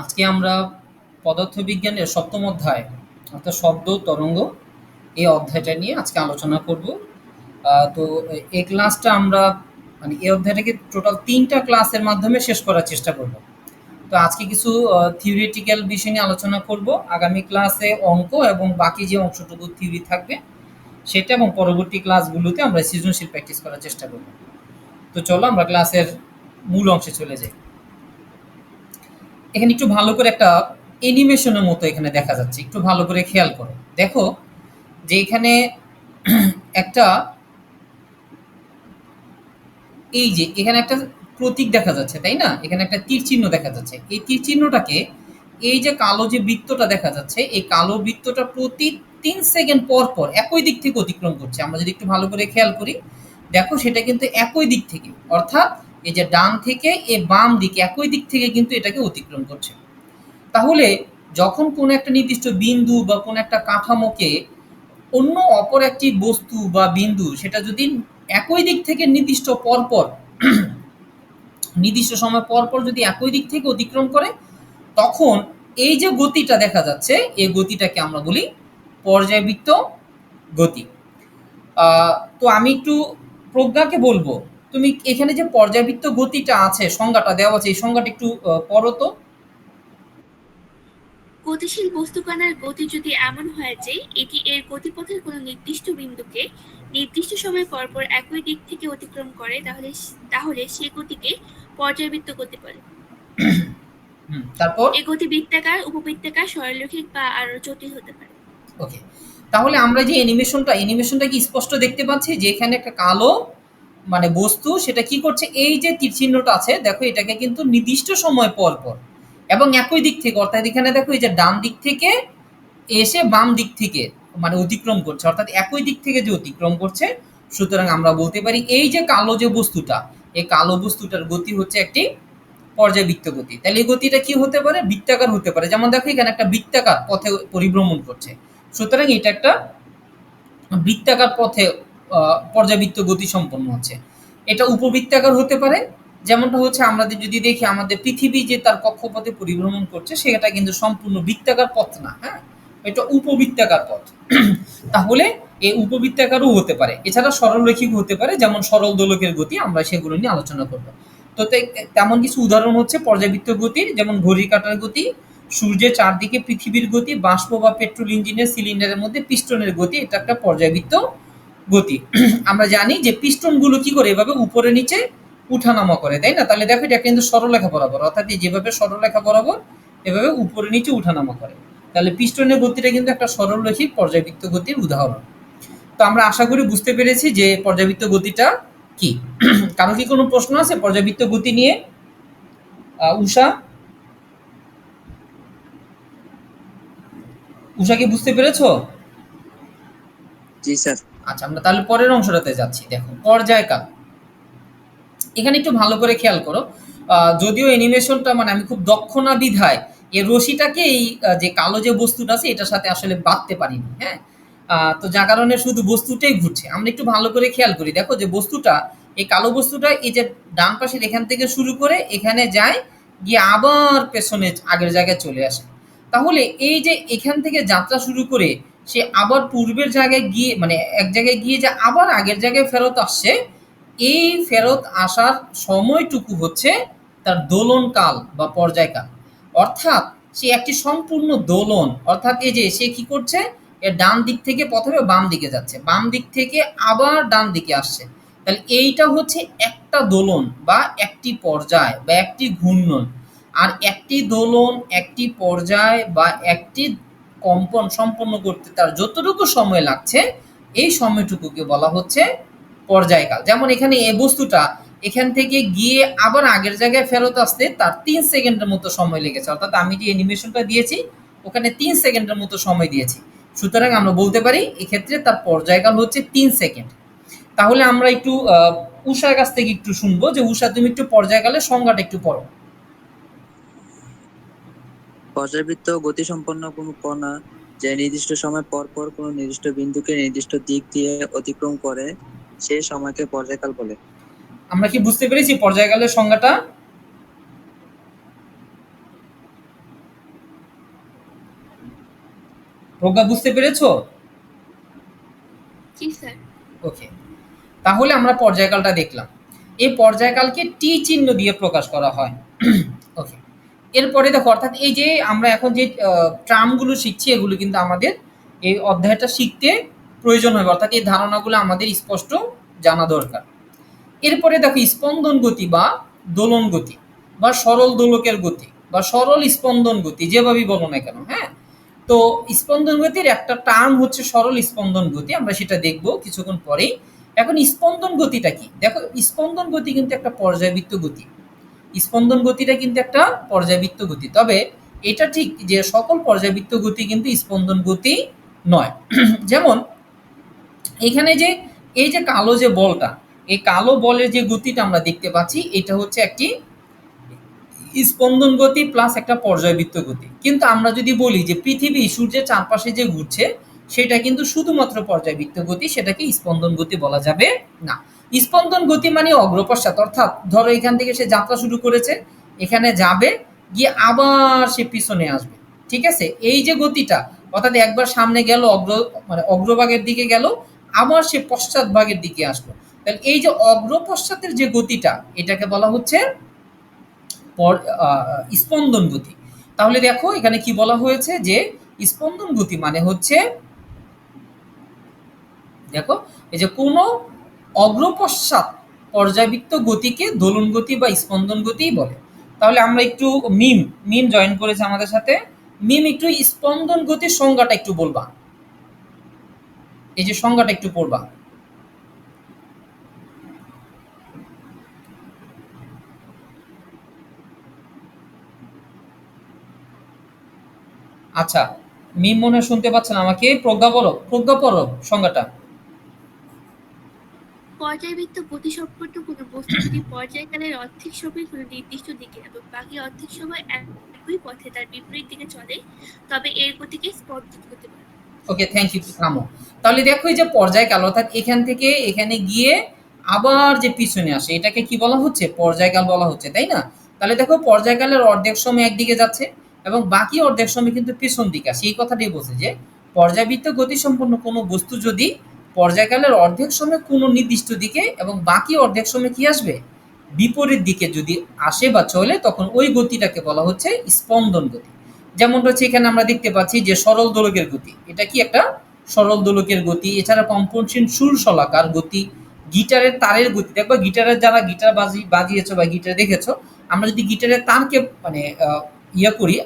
আজকে আমরা পদার্থবিজ্ঞানের সপ্তম অধ্যায় অর্থাৎ শব্দ তরঙ্গ এই অধ্যায়টা নিয়ে আজকে আলোচনা করব। তো এই ক্লাসটা আমরা মানে এই অধ্যায়টাকে টোটাল ৩টা ক্লাসের মাধ্যমে শেষ করার চেষ্টা করব। তো আজকে কিছু থিওরিটিক্যাল বিষয় নিয়ে আলোচনা করব। আগামী ক্লাসে অঙ্ক এবং বাকি যে অংশটুকু থিওরি থাকবে সেটা, এবং পরবর্তী ক্লাসগুলোতে আমরা সৃজনশীল প্র্যাকটিস করার চেষ্টা করব। তো চলো আমরা ক্লাসের মূল অংশে চলে যাই। এখানে একটু ভালো করে একটা অ্যানিমেশনের মতো এখানে দেখা যাচ্ছে, একটু ভালো করে খেয়াল করো। দেখো যে এখানে একটা, এই যে এখানে একটা প্রতীক দেখা যাচ্ছে, তাই না? এখানে একটা তীর চিহ্ন দেখা যাচ্ছে। এই তীর চিহ্নটাকে, এই যে কালো যে বৃত্তটা দেখা যাচ্ছে, এই কালো বৃত্তটা প্রতি ৩ সেকেন্ড পর পর একই দিক থেকে অতিক্রম করছে। আমরা যদি একটু ভালো করে খেয়াল করি, দেখো সেটা কিন্তু একই দিক থেকে, অর্থাৎ এই যে ডান থেকে এ বাম দিকে একই দিক থেকে কিন্তু এটাকে অতিক্রম করছে। তাহলে যখন কোনো একটা নির্দিষ্ট বিন্দু বা কোনো একটা কাঠামোকে অন্য অপর একটি বস্তু বা বিন্দু সেটা যদি একই দিক থেকে নির্দিষ্ট পরপর নির্দিষ্ট সময় পরপর যদি একই দিক থেকে অতিক্রম করে, তখন এই যে গতিটা দেখা যাচ্ছে, এই গতিটাকে আমরা বলি পর্যায়বৃত্ত গতি। তো আমি একটু প্রজ্ঞাকে বলবো, তুমি এখানে যে পর্যায়বৃত্ত গতিটা আছে, সংজ্ঞাটা দেওয়া আছে, এই সংজ্ঞাটা একটু পড়ো তো। গতিশীল বস্তুকণার গতি যদি এমন হয় যে এটি এর গতিপথের কোনো নির্দিষ্ট বিন্দুকে নির্দিষ্ট সময় পরপর একই দিক থেকে অতিক্রম করে, তাহলে সে গতিকে পর্যায়বৃত্ত গতি বলে। তারপর এ গতি বৃত্তাকার, উপবৃত্তাকার, সরলরৈখিক বা আরো জটিল হতে পারে। ওকে, তাহলে আমরা যে অ্যানিমেশনটা কি স্পষ্ট দেখতে পাচ্ছি যে এখানে একটা কালো মানে বস্তু সেটা কি করছে, এই যে তীর চিহ্নটা আছে দেখো, এটাকে কিন্তু নির্দিষ্ট সময় পর পর এবং একই দিক থেকে, অর্থাৎ এখানে দেখো এই যে ডান দিক থেকে এসে বাম দিক থেকে মানে অতিক্রম করছে, অর্থাৎ একই দিক থেকে যে অতিক্রম করছে। সুতরাং আমরা বলতে পারি এই যে কালো যে বস্তুটা, এই কালো বস্তুটার গতি হচ্ছে একটি পর্যায়বৃত্ত গতি। তাহলে এই গতিটা কি হতে পারে? বৃত্তাকার হতে পারে। যেমন দেখো এখানে একটা বৃত্তাকার পথে পরিভ্রমণ করছে, সুতরাং এটা একটা বৃত্তাকার পথে পর্যাবৃত্ত গতি সম্পন্ন হচ্ছে। এটা উপবৃত্তাকার হতে পারে, যেমনটা হচ্ছে আমাদের যদি দেখি আমাদের পৃথিবী যে তার কক্ষপথে পরিভ্রমণ করছে, সেটা কিন্তু সম্পূর্ণ বৃত্তাকার পথ না, হ্যাঁ, এটা উপবৃত্তাকার পথ। তাহলে এই উপবৃত্তাকারও হতে পারে, এছাড়া সরলরৈখিক হতে পারে, যেমন সরল দোলকের গতি, আমরা সেগুলো নিয়ে আলোচনা করব। তো তেমন কিছু উদাহরণ হচ্ছে পর্যাবৃত্ত গতির, যেমন ঘড়ির কাঁটার গতি, সূর্যের চারদিকে পৃথিবীর গতি, বাষ্প বা পেট্রোল ইঞ্জিনের সিলিন্ডারের মধ্যে পিস্টনের গতি, এটা একটা পর্যাবৃত্ত গতি। আমরা জানি যে পিস্টনগুলো কি করে, এভাবে উপরে নিচে উঠানামা করে, তাই না? তাহলে দেখো এটা কিন্তু সরলরেখা বরাবর, অর্থাৎ যেভাবে সরলরেখা বরাবর এভাবে উপরে নিচে উঠানামা করে। তাহলে পিস্টনের গতিটা কিন্তু একটা সরলরৈখিক পর্যাবৃত্ত গতির উদাহরণ। তো আমরা আশা করি বুঝতে পেরেছি যে পর্যাবৃত্ত গতিটা কি। কারো কি কোনো প্রশ্ন আছে পর্যাবৃত্ত গতি নিয়ে? উষা, উষা কি বুঝতে পেরেছো? জি স্যার। আচ্ছা, আমরা তাহলে পরের অংশটাতে যাচ্ছি। দেখো পর্যায়কাল, এখানে একটু ভালো করে খেয়াল করো। যদিও অ্যানিমেশনটা মানে আমি খুব দক্ষ না বিধায় এই রশিটাকে এই যে কালো যে বস্তুটা আছে এটার সাথে আসলে বাঁধতে পারিনি, হ্যাঁ। তো যার কারণে শুধু বস্তুটাই ঘুরছে। আমরা একটু ভালো করে খেয়াল করি, দেখো যে বস্তুটা, এই কালো বস্তুটা এই যে ডান পাশের এখান থেকে শুরু করে এখানে যায়, গিয়ে আবার পেছনে আগের জায়গায় চলে আসে। তাহলে এই যে এখান থেকে যাত্রা শুরু করে সে আবার পূর্বের জায়গায় গিয়ে মানে এক জায়গায় গিয়ে যে আবার আগের জায়গায় ফেরত আসছে, এই ফেরত আসার সময়টুকু হচ্ছে তার দোলনকাল বা পর্যায়কাল। অর্থাৎ সে একটি সম্পূর্ণ দোলন, অর্থাৎ এই যে সে কি করছে, এর ডান দিক থেকে প্রথমে বাম দিকে যাচ্ছে, বাম দিক থেকে আবার ডান দিকে আসছে। তাহলে এইটা হচ্ছে একটা দোলন বা একটি পর্যায় বা একটি ঘূর্ণন। আর একটি দোলন, একটি পর্যায় বা একটি কম্পন সম্পন্ন করতে তার যতটুকু সময় লাগছে, এই সময়টুকুকে বলা হচ্ছে পর্যায়কাল। যেমন এখানে এই বস্তুটা এখান থেকে গিয়ে আবার আগের জায়গায় ফেরত আসতে তার ৩ সেকেন্ডের মতো সময় লেগেছে, অর্থাৎ আমি যে অ্যানিমেশনটা দিয়েছি ওখানে ৩ সেকেন্ডের মতো সময় দিয়েছি। সুতরাং আমরা বলতে পারি এক্ষেত্রে তার পর্যায়কাল হচ্ছে ৩ সেকেন্ড। তাহলে আমরা একটু উষার কাছ থেকে একটু শুনবো যে উষা, তুমি একটু পর্যায়কালের সংজ্ঞাটা একটু পড়ো। পর্যাবৃত্ত গতিসম্পন্ন কোনো কণা যে নির্দিষ্ট সময় পর পর কোনো নির্দিষ্ট বিন্দুকে নির্দিষ্ট দিক দিয়ে অতিক্রম করে সেই সময়কে পর্যায়কাল বলে। আমরা কি বুঝতে পেরেছি পর্যায়কালের সংজ্ঞাটা? প্রজ্ঞা বুঝতে পেরেছো? জি স্যার। ওকে, তাহলে আমরা পর্যায়কালটা দেখলাম। এই পর্যায়কালকে টি চিহ্ন দিয়ে প্রকাশ করা হয়। ওকে, এরপরে দেখো, অর্থাৎ এই যে আমরা এখন যে ট্রামগুলো শিখছি এগুলো কিন্তু আমাদের এই অধ্যায়টা শিখতে প্রয়োজন হবে, অর্থাৎ এই ধারণাগুলো আমাদের স্পষ্ট জানা দরকার। এরপরে দেখো স্পন্দন গতি বা দোলন গতি বা সরল দোলকের গতি বা সরল স্পন্দন গতি, যেভাবেই বলো না কেন, হ্যাঁ। তো স্পন্দন গতির একটা টার্ম হচ্ছে সরল স্পন্দন গতি, আমরা সেটা দেখব কিছুক্ষণ পরেই। এখন স্পন্দন গতিটা কি? দেখো, স্পন্দন গতি কিন্তু একটা পর্যায়বৃত্ত গতি। স্পন্দন গতিটা কিন্তু একটা পর্যায়বৃত্ত গতি, তবে এটা ঠিক যে সকল পর্যায়বৃত্ত গতি কিন্তু স্পন্দন গতি নয়। যেমন এখানে যে এই যে কালো যে বলটা, এই কালো বলের যে গতিটা আমরা দেখতে পাচ্ছি, এটা হচ্ছে একটি স্পন্দন গতি প্লাস একটা পর্যায়বৃত্ত গতি। কিন্তু আমরা যদি বলি যে পৃথিবী সূর্যের চারপাশে যে ঘুরছে, সেটা কিন্তু শুধুমাত্র পর্যায়বৃত্ত গতি, সেটাকে স্পন্দন গতি বলা যাবে না। স্পন্দন গতি মানে অগ্রপশ্চাৎ, অর্থাৎ ধরো এখান থেকে সে যাত্রা শুরু করেছে, এখানে যাবে, গিয়ে আবার সে পিছনে আসবে। ঠিক আছে, এই যে গতিটা, অর্থাৎ একবার সামনে গেল, মানে অগ্রভাগের দিকে গেল, আবার সে পশ্চাৎ ভাগের দিকে আসলো। তাহলে এই যে অগ্রপশ্চাতের যে গতিটা, এটাকে বলা হচ্ছে স্পন্দন গতি। তাহলে দেখো এখানে কি বলা হয়েছে যে স্পন্দন গতি মানে হচ্ছে, দেখো এই যে কোনো অগ্রপশ্চাৎ পর্যাবৃত্ত গতিকে দোলন গতি বা স্পন্দন গতিই বলে। তাহলে আমরা একটু মিম মিম জয়েন করেছে আমাদের সাথে। মিম একটু স্পন্দন গতির সংজ্ঞাটা একটু বলবা, এই যে সংজ্ঞাটা একটু পড়বা। আচ্ছা, মিম মনে হয় শুনতে পাচ্ছেন আমাকে, প্রজ্ঞা বলো, প্রজ্ঞা পড়ো সংজ্ঞাটা। পর্যায়বৃত্ত গতিসম্পন্ন কোনো বস্তু যদি পর্যায়কালের অর্ধেক সময় কোনো নির্দিষ্ট দিকে এবং বাকি অর্ধেক সময় একই পথে তার বিপরীত দিকে চলে, তবে এর গতিকে স্পন্দন গতি বলে। ওকে, থ্যাংক ইউ, থামো। তাহলে দেখো এই যে পর্যায়কাল, অর্থাৎ এখান থেকে এখানে গিয়ে আবার যে পিছনে আসে, এটাকে কি বলা হচ্ছে? পর্যায়কাল বলা হচ্ছে, তাই না? তাহলে দেখো পর্যায়কালের অর্ধেক সময় একদিকে যাচ্ছে এবং বাকি অর্ধেক সময় কিন্তু পিছন দিকে আসে। এই কথাটাই বলছে যে পর্যাবৃত্ত গতিসম্পন্ন কোনো বস্তু যদি পর্যায়কালের অর্ধেক সময় কোনো নির্দিষ্ট দিকে এবং বাকি অর্ধেক সময় কি আসবে? বিপরীত দিকে যদি আসে বা চলে, তখন ওই গতিটাকে বলা হচ্ছে স্পন্দন গতি। যেমন হচ্ছে এখানে আমরা দেখতে পাচ্ছি যে সরল দোলকের গতি, এটা কি একটা সরল দোলকের গতি। এছাড়া কম্পনশীল সুর শলাকার গতি, গিটারের তারের গতি। দেখবা গিটারের, যারা গিটার বাজিয়েছো বা গিটার দেখেছো, আমরা যদি গিটারের তারকে মানে ইয়ে করি,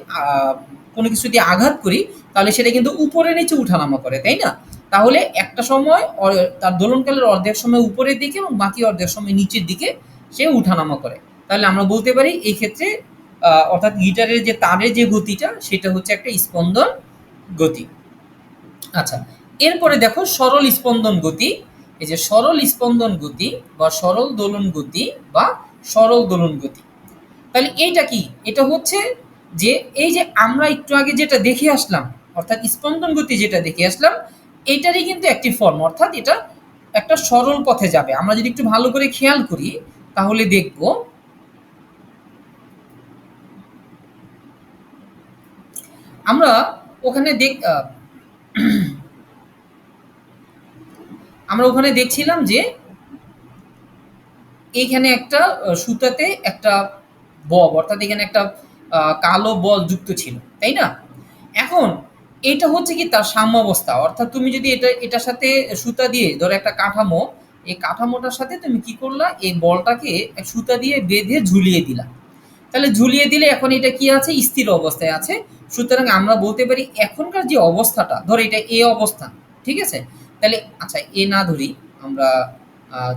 কোনো কিছু দিয়ে আঘাত করি, তাহলে সেটা কিন্তু উপরে নিচে উঠানামা করে, তাই না? তাহলে একটা সময় তার দোলনকালের অর্ধেক সময় উপরের দিকে এবং বাকি অর্ধেক সময় নিচের দিকে সে উঠানামা করে। তাহলে আমরা বলতে পারি এই ক্ষেত্রে অর্থাৎ গিটারের যে তারের যে গতিটা, সেটা হচ্ছে একটা স্পন্দন গতি। আচ্ছা, এরপরে দেখো সরল স্পন্দন গতি। এই যে সরল স্পন্দন গতি বা সরল দোলন গতি বা সরল দোলন গতি, তাহলে এইটা কি? এটা হচ্ছে যে এই যে আমরা একটু আগে যেটা দেখে আসলাম, অর্থাৎ স্পন্দন গতি যেটা দেখে আসলাম, এইটারই কিন্তু একটি ফর্ম, অর্থাৎ এটা একটা সরল পথে যাবে। আমরা যদি একটু ভালো করে খেয়াল করি, তাহলে দেখব আমরা ওখানে আমরা ওখানে দেখছিলাম যে এইখানে একটা সুতাতে একটা বব, অর্থাৎ এখানে একটা কালো বল যুক্ত ছিল, তাই না? এখন এটা হচ্ছে কি তার সাম্যাবস্থা, অর্থাৎ তুমি যদি এটার সাথে সুতা দিয়ে ধরো একটা কাঠামো, এই কাঠামোটার সাথে তুমি কি করলা, এই বলটাকে সুতা দিয়ে বেঁধে ঝুলিয়ে দিলা। তাহলে ঝুলিয়ে দিলে এখন এটা কি আছে? স্থির অবস্থায় আছে। সুতরাং আমরা বলতে পারি এখনকার যে অবস্থাটা, ধরো এটা এ অবস্থান, ঠিক আছে? তাহলে আচ্ছা, এ না ধরি আমরা,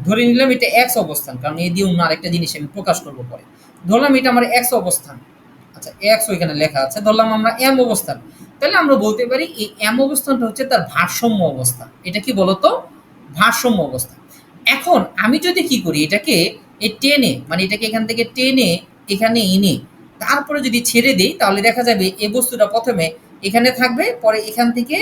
ধরে নিলাম এটা এক্স অবস্থান, কারণ এ দিয়ে অন্য আরেকটা জিনিস আমি প্রকাশ করবো পরে। ধরলাম এটা আমার এক্স অবস্থান। আচ্ছা, এক্স ওইখানে লেখা আছে, ধরলাম আমরা এম অবস্থান। তাহলে আমরা বলতে পারি এই এম অবস্থানটা হচ্ছে তার ভারসাম্য অবস্থা। এটা কি বলতো? ভারসাম্য অবস্থা। এখন আমি যদি কি করি, এটাকে এই টেনে, মানে এটাকে এখান থেকে টেনে এখানে এনে তারপরে যদি ছেড়ে দেই, তাহলে দেখা যাবে এই বস্তুটা প্রথমে এখানে থাকবে, পরে এখান থেকে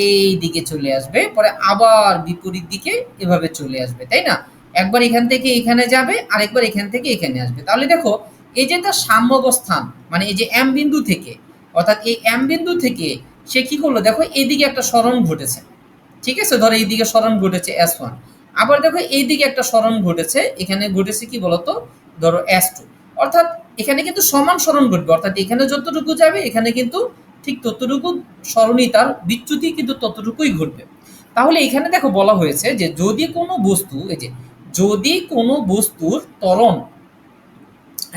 এই দিকে চলে আসবে, পরে আবার বিপরীত দিকে এভাবে চলে আসবে, তাই না? একবার এখান থেকে এখানে যাবে, আরেকবার এখান থেকে এখানে আসবে। তাহলে দেখো এই যে তার সাম্যাবস্থান, মানে এই যে এম বিন্দু থেকে, অর্থাৎ এই এম বিন্দু থেকে সে কি করলো, দেখো এইদিকে একটা সরণ ঘটেছে, ঠিক আছে, ধরো এইদিকে সরণ ঘটেছে S1, আবার দেখো এইদিকে একটা সরণ ঘটেছে, এখানে ঘটেছে কি বলতো, ধরো S2, অর্থাৎ এখানে কিন্তু সমান সরণ ঘটবে, অর্থাৎ এখানে যতটুকু যাবে এখানে কিন্তু ঠিক ততটুকু সরণই, তার বিচ্যুতি কিন্তু ততটুকুই ঘটবে। তাহলে এখানে দেখো বলা হয়েছে যে যদি কোনো বস্তু, এই যে যদি কোনো বস্তুর ত্বরণ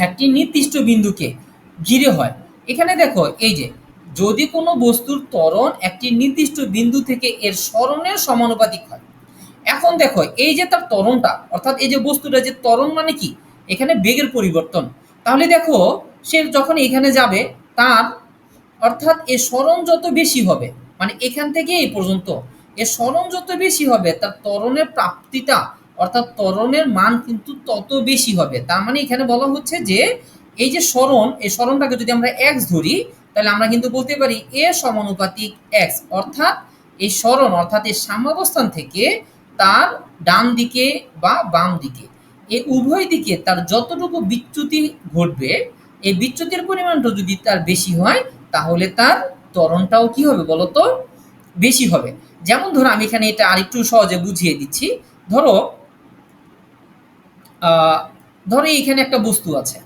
একটি নির্দিষ্ট বিন্দুকে ঘিরে হয়, এখানে দেখো এই যে যদি কোনো বস্তুর ত্বরণ একটি নির্দিষ্ট বিন্দু থেকে এর সরণের সমানুপাতিক হয়। এখন দেখো এই যে তার ত্বরণটা, অর্থাৎ এই যে বস্তুটা যে ত্বরণ মানে কি, এখানে বেগের পরিবর্তন। তাহলে দেখো সে যখন এখানে যাবে, তার অর্থাৎ এর সরণ যত বেশি হবে, মানে এখান থেকে এই পর্যন্ত এর সরণ যত বেশি হবে, তার ত্বরণের প্রাপ্তিটা অর্থাৎ ত্বরণের মান কিন্তু তত বেশি হবে। তার মানে এখানে বলা হচ্ছে যে এই যে সরণ, এই সরণটাকে যদি আমরা এক্স ধরি, তাহলে আমরা কিন্তু বলতে পারি এ সমানুপাতিক এক্স, অর্থাৎ এই সরণ অর্থাৎ এই সাম্যাবস্থান থেকে তার ডান দিকে বা বাম দিকে এই উভয় দিকে তার যতটুকু বিচ্যুতি ঘটবে, এই বিচ্যুতির পরিমাণটা যদি তার বেশি হয়, তাহলে তার ত্বরণটাও কি হবে বলতো, বেশি হবে। যেমন ধরো আমি এখানে এটা আরেকটু সহজে বুঝিয়ে দিচ্ছি। ধরো ধরো এখানে একটা বস্তু আছে,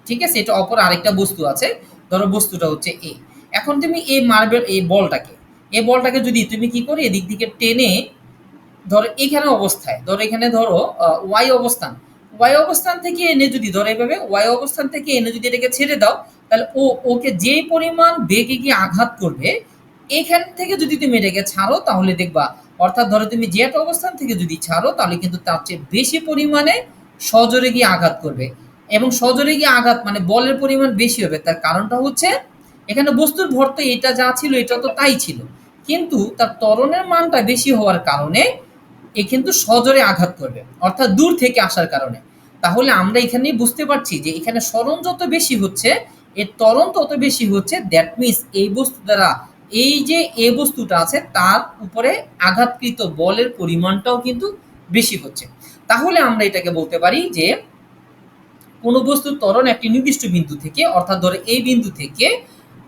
ঠিক আছে, এটা অপর আরেকটা বস্তু আছে, ধরো বস্তুটা হচ্ছে এ। এখন তুমি এই মার্বেল এই বলটাকে যদি তুমি কি করে এদিক দিকে টেনে ধরো এখানে অবস্থায়, ধরো এখানে ধরো ওয়াই অবস্থান, ওয়াই অবস্থান থেকে এনে যদি ধরো এভাবে ওয়াই অবস্থান থেকে এনে যদি এটাকে ছেড়ে দাও, তাহলে ওকে যে পরিমাণ বেগে গিয়ে আঘাত করবে, এখান থেকে যদি তুমি এটাকে ছাড়ো তাহলে দেখবা, অর্থাৎ ধরো তুমি জেড অবস্থান থেকে যদি ছাড়ো তাহলে কিন্তু তার চেয়ে বেশি পরিমাণে সজোরে গিয়ে আঘাত করবে, এবং সজোরে গিয়ে আঘাত মানে বলের পরিমাণ বেশি হবে। তার কারণটা হচ্ছে এখানে বস্তুর ভর তো এটা যা ছিল এটা তো তাই ছিল, কিন্তু তার ত্বরণের মানটা বেশি হওয়ার কারণে এ কিন্তু সজোরে আঘাত করবে, অর্থাৎ দূর থেকে আসার কারণে। তাহলে আমরা এখানেই বুঝতে পারছি যে এখানে সরণ যত বেশি হচ্ছে এর ত্বরণ তত বেশি হচ্ছে, দ্যাট মিনস এই বস্তু দ্বারা এই যে এ বস্তুটা আছে তার উপরে আঘাতকৃত বলের পরিমাণটাও কিন্তু বেশি হচ্ছে। তাহলে আমরা এটাকে বলতে পারি যে কোনো বস্তুর ত্বরণ একটি নির্দিষ্ট বিন্দু থেকে, অর্থাৎ ধরো এই বিন্দু থেকে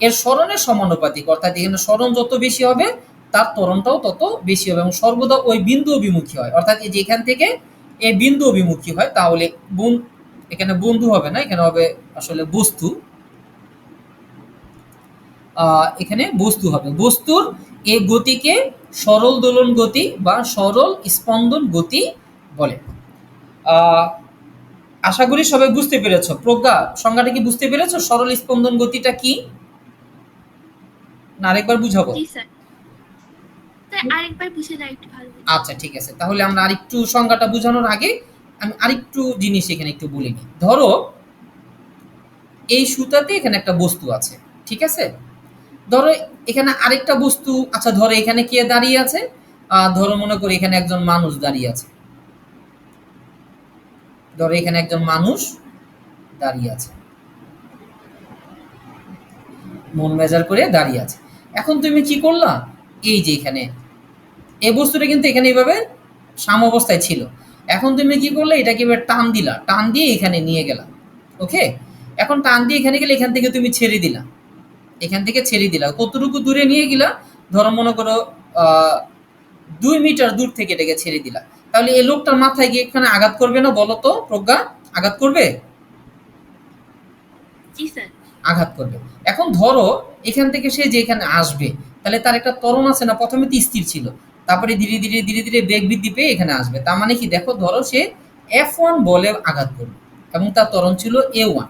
এর সরণের সমানুপাতিক, অর্থাৎ এখানে সরণ যত বেশি হবে তার ত্বরণটাও তত বেশি হবে, এবং সর্বদা ওই বিন্দু অভিমুখী হয়, অর্থাৎ এই যে এখান থেকে এই বিন্দু অভিমুখী হয়। তাহলে এখানে বন্ধু হবে না, এখানে হবে আসলে বস্তু, এখানে বস্তু হবে। বস্তুর এই গতিকে সরল দোলন গতি বা সরল স্পন্দন গতি বলে। আশা করি সবাই বুঝতে পেরেছো। প্রজ্ঞা, সংজ্ঞাটা কি বুঝতে পেরেছো? সরল স্পন্দন গতিটা কি, না আরেকবার বুঝাবো? জি স্যার, আরেকবার বুঝে একটু ভালো হতো। আচ্ছা ঠিক আছে, তাহলে আমরা আরেকটু সংজ্ঞাটা বোঝানোর আগে আমি আরেকটু জিনিস এখানে একটু বলে নিই। ধরো এই সুতাতে এখানে একটা বস্তু আছে, ঠিক আছে, ধরো এখানে আরেকটা বস্তু, আচ্ছা ধরো এখানে কে দাঁড়িয়ে আছে, ধরো মনে করি এখানে একজন মানুষ দাঁড়িয়ে আছে, ধরো এখানে একজন মানুষ দাঁড়িয়ে আছে, মন মেজার করে দাঁড়িয়ে আছে। এখন তুমি কি করলা, এই যে এখানে এই বস্তুটা কিন্তু এখানে এইভাবে সাম অবস্থায় ছিল, এখন তুমি কি করলে এটাকে এবার টান দিলা, টান দিয়ে এখানে নিয়ে গেলা, ওকে। এখন টান দিয়ে এখানে গেলে এখান থেকে তুমি ছেড়ে দিলা, এখান থেকে ছেড়ে দিলা, কতটুকু দূরে নিয়ে গেলা, ধরো মনে করো 2 মিটার দূর থেকে এটাকে ছেড়ে দিলা, তাহলে এই লোকটার মাথায় গিয়ে এখানে আঘাত করবে না বলো তো প্রজ্ঞা, আঘাত করবে? জি স্যার। আঘাত করবে। এখন ধরো এখান থেকে সে যে এখানে আসবে, তাহলে তার একটা ত্বরণ আছে না, প্রথমে তো স্থির ছিল, তারপরে ধীরে ধীরে ধীরে ধীরে বেগ বৃদ্ধি পেয়ে এখানে আসবে। তার মানে কি, দেখো ধরো সে F1 বলে আঘাত করবে এবং তার ত্বরণ ছিল A1।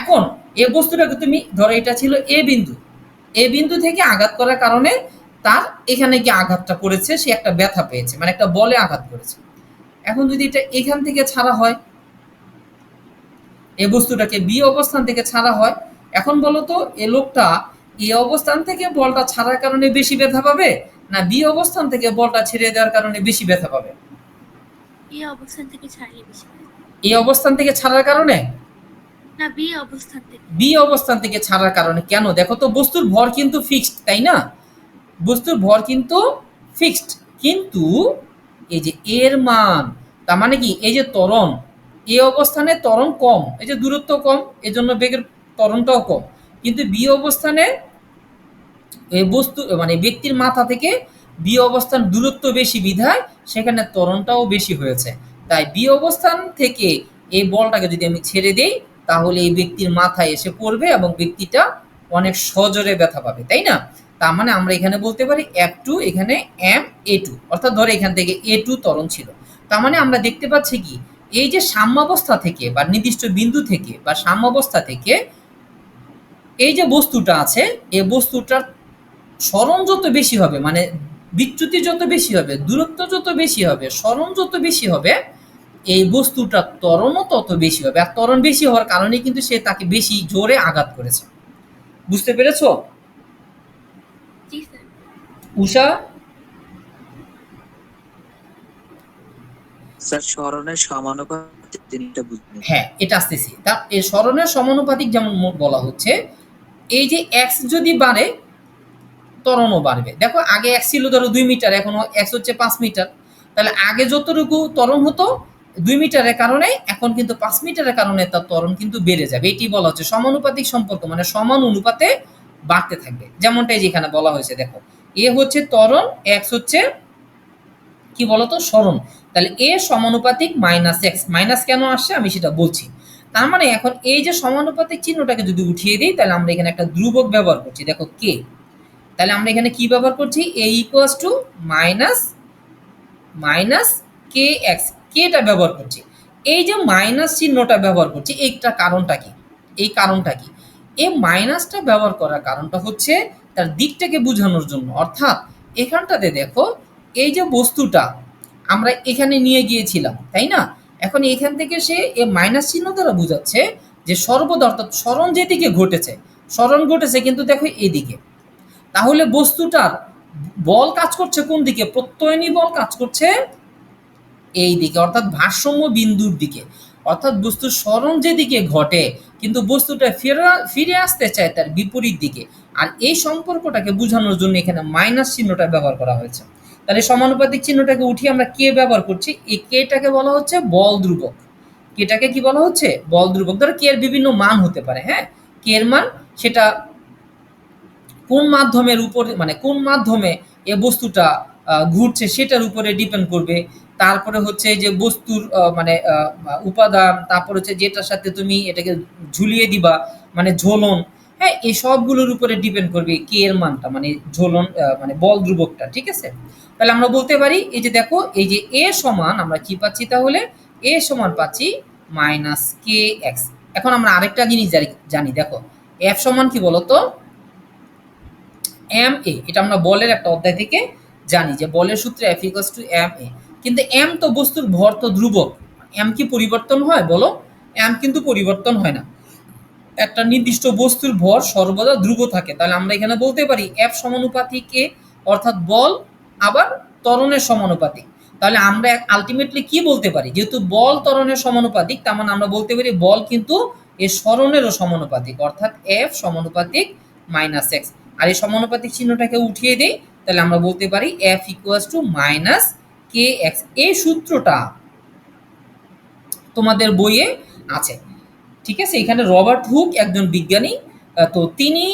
এখন এই বস্তুটাকে তুমি ধরো এটা ছিল এ বিন্দু, এ বিন্দু থেকে আঘাত করার কারণে তার এখানে গিয়ে আঘাতটা পড়েছে, সে একটা ব্যথা পেয়েছে, মানে একটা বলে আঘাত করেছে। এখন যদি এটা এখান থেকে ছাড়া হয়, এই বস্তুটাকে বি অবস্থান থেকে ছাড়া হয়, এখন বলো তো এ লোকটা এ অবস্থান থেকে বলটা ছাড়ার কারণে বেশি ব্যথা পাবে, না বি অবস্থান থেকে বলটা ছেড়ে দেওয়ার কারণে বেশি ব্যথা পাবে? এই অবস্থান থেকে ছাড়লে বেশি। এই অবস্থান থেকে ছাড়ার কারণে না, বি অবস্থান থেকে। বি অবস্থান থেকে ছাড়ার কারণে। কেন, দেখো তো বস্তুর ভর কিন্তু ফিক্সড, তাই না? বস্তুর ভর কিন্তু ফিক্সড, কিন্তু এই যে এর মান, তার মানে কি এই যে ত্বরণ, এ অবস্থানে ত্বরণ কম, এই যে দূরত্ব কম, এজন্য বেগের ত্বরণটাও কম, কিন্তু বি অবস্থানে এই বস্তু মানে ব্যক্তির মাথা থেকে বি অবস্থান দূরত্ব বেশি বিধায় সেখানে ত্বরণটাও বেশি হয়েছে। তাই বি অবস্থান থেকে এই বলটাকে যদি আমি ছেড়ে দেই তাহলে এই ব্যক্তির মাথায় এসে পড়বে এবং ব্যক্তিটা অনেক সজোরে ব্যথা পাবে, তাই না? তার মানে আমরা এখানে বলতে পারি F2 এখানে MA2, অর্থাৎ ধরে এখান থেকে A2 ত্বরণ ছিল। তার মানে আমরা দেখতে পাচ্ছি কি এই যে সাম্যাবস্থা থেকে বা নির্দিষ্ট বিন্দু থেকে বা সাম্যাবস্থা থেকে এই যে বস্তুটা আছে এই বস্তুটার সরণ যত বেশি হবে মানে বিচ্যুতি যত বেশি হবে, দূরত্ব যত বেশি হবে, সরণ যত বেশি হবে, এই বস্তুটার ত্বরণও তত বেশি হবে। আর ত্বরণ বেশি হওয়ার কারণে কিন্তু সে তাকে বেশি জোরে আঘাত করেছে। বুঝতে পেরেছো জি স্যার। উষা? স্যার সরণের সমানুপাতিক জিনিসটা বুঝিনি। হ্যাঁ, এটা আসতেছি। তা এই সরণের সমানুপাতিক যেমন বলা হচ্ছে, এই যে এক্স যদি বাড়ে ত্বরণও বাড়বে। দেখো আগে এক্স ছিল ধরো 2 মিটার, এখন এক্স হচ্ছে 5 মিটার। তাহলে আগে যতটুকু ত্বরণ হতো 2 মিটারের কারণে এখন কিন্তু 5 মিটারের কারণে তার ত্বরণ কিন্তু বেড়ে যাবে। এটি বলা হচ্ছে সমানুপাতিক সম্পর্ক, মানে সমান অনুপাতে বাড়তে থাকবে। যেমনটাই যেখানে বলা হয়েছে দেখো, এ হচ্ছে ত্বরণ, এক্স হচ্ছে কি বলতো সরণ। তাহলে এ সমানুপাতিক মাইনাস এক্স, মাইনাস কেন আসছে আমি সেটা বলছি। তার মানে এখন এই যে সমানুপাতিক চিহ্নটাকে যদি উঠিয়ে দিই তাহলে আমরা এখানে একটা ধ্রুবক ব্যবহার করছি, দেখো কে। তাহলে আমরা এখানে কি ব্যবহার করছি, a equals to minus minus k x, কেটা ব্যবহার করছি। এই যে মাইনাস চিহ্নটা ব্যবহার করছি এইটা কারণটা কি, এই কারণটা কি, এই মাইনাসটা ব্যবহার করার কারণটা হচ্ছে তার দিকটাকে বোঝানোর জন্য। অর্থাৎ এখানটাতে দেখো এই যে বস্তুটা আমরা এখানে নিয়ে গিয়েছিলাম, তাই না? এখন এখান থেকে সে এই মাইনাস চিহ্ন দ্বারা বোঝাচ্ছে যে সর্বদা, অর্থাৎ সরণ যেদিকে ঘটেছে, সরণ ঘটেছে কিন্তু দেখো এইদিকে। তাহলে বস্তুটার বল কাজ করছে কোন দিকে, প্রত্যয়নী বল কাজ করছে এই দিকে, অর্থাৎ ভারসাম্য বিন্দুর দিকে। অর্থাৎ বস্তুর সরণ যেদিকে ঘটে কিন্তু বস্তুটা ফিরে আসতে চায় তার বিপরীত দিকে। আর এই সম্পর্কটাকে বোঝানোর জন্য এখানে মাইনাস চিহ্নটা ব্যবহার করা হয়েছে। তাহলে সমানুপাতিক চিহ্নটাকে উঠিয়ে আমরা কে ব্যবহার করছি, এই কেটাকে বলা হচ্ছে বল ধ্রুবক। কেটাকে কি বলা হচ্ছে, বল ধ্রুবক। ধরো কে এর বিভিন্ন মান হতে পারে, হ্যাঁ, কে এর মান সেটা কোন মাধ্যমের উপরে, মানে কোন মাধ্যমে এ বস্তুটা ঘুরছে সেটার উপরে ডিপেন্ড করবে। তারপরে হচ্ছে যে বস্তুর মানে উপাদান, তারপর হচ্ছে যেটার সাথে তুমি এটাকে ঝুলিয়ে দিবা মানে ঝোলন, হ্যাঁ, এই সবগুলোর উপরে ডিপেন্ড করবে কে এর মানটা, মানে ঝোলন মানে বল ধ্রুবকটা। ঠিক আছে? তাহলে আমরা বলতে পারি এই যে দেখো এই যে এ সমান আমরা কি পাচ্ছি, তাহলে এ সমান পাচ্ছি মাইনাস কে এক্স। এখন আমরা আরেকটা জিনিস জানি, দেখো এফ সমান কি বলতো এম এ। এটা আমরা বলের একটা অধ্যায় থেকে জানি যে বলের সূত্রে F equals to M A. কিন্তু এম তো বস্তুর ভর তো ধ্রুবক, এম কি পরিবর্তন হয় বলো? এম কিন্তু পরিবর্তন হয় না। একটা নির্দিষ্ট বস্তুর ভর সর্বদা ধ্রুব থাকে। তাহলে আমরা এখানে বলতে পারি এফ সমানুপাতিক এ, অর্থাৎ বল আবার ত্বরণের সমানুপাতিক। তাহলে আমরা আলটিমেটলি কি বলতে পারি, যেহেতু বল ত্বরণের সমানুপাতিক তার মানে আমরা বলতে পারি বল কিন্তু এর সরণেরও সমানুপাতিক, অর্থাৎ এফ সমানুপাতিক মাইনাস এক্স। আর এই সমানুপাতিক চিহ্নটাকে উঠিয়ে দেই তাহলে আমরা বলতে পারি F equals to minus k x. এই সূত্রটা তোমাদের বইয়ে আছে। ঠিক আছে? এখানে রবার্ট হুক একজন বিজ্ঞানী, তো তিনি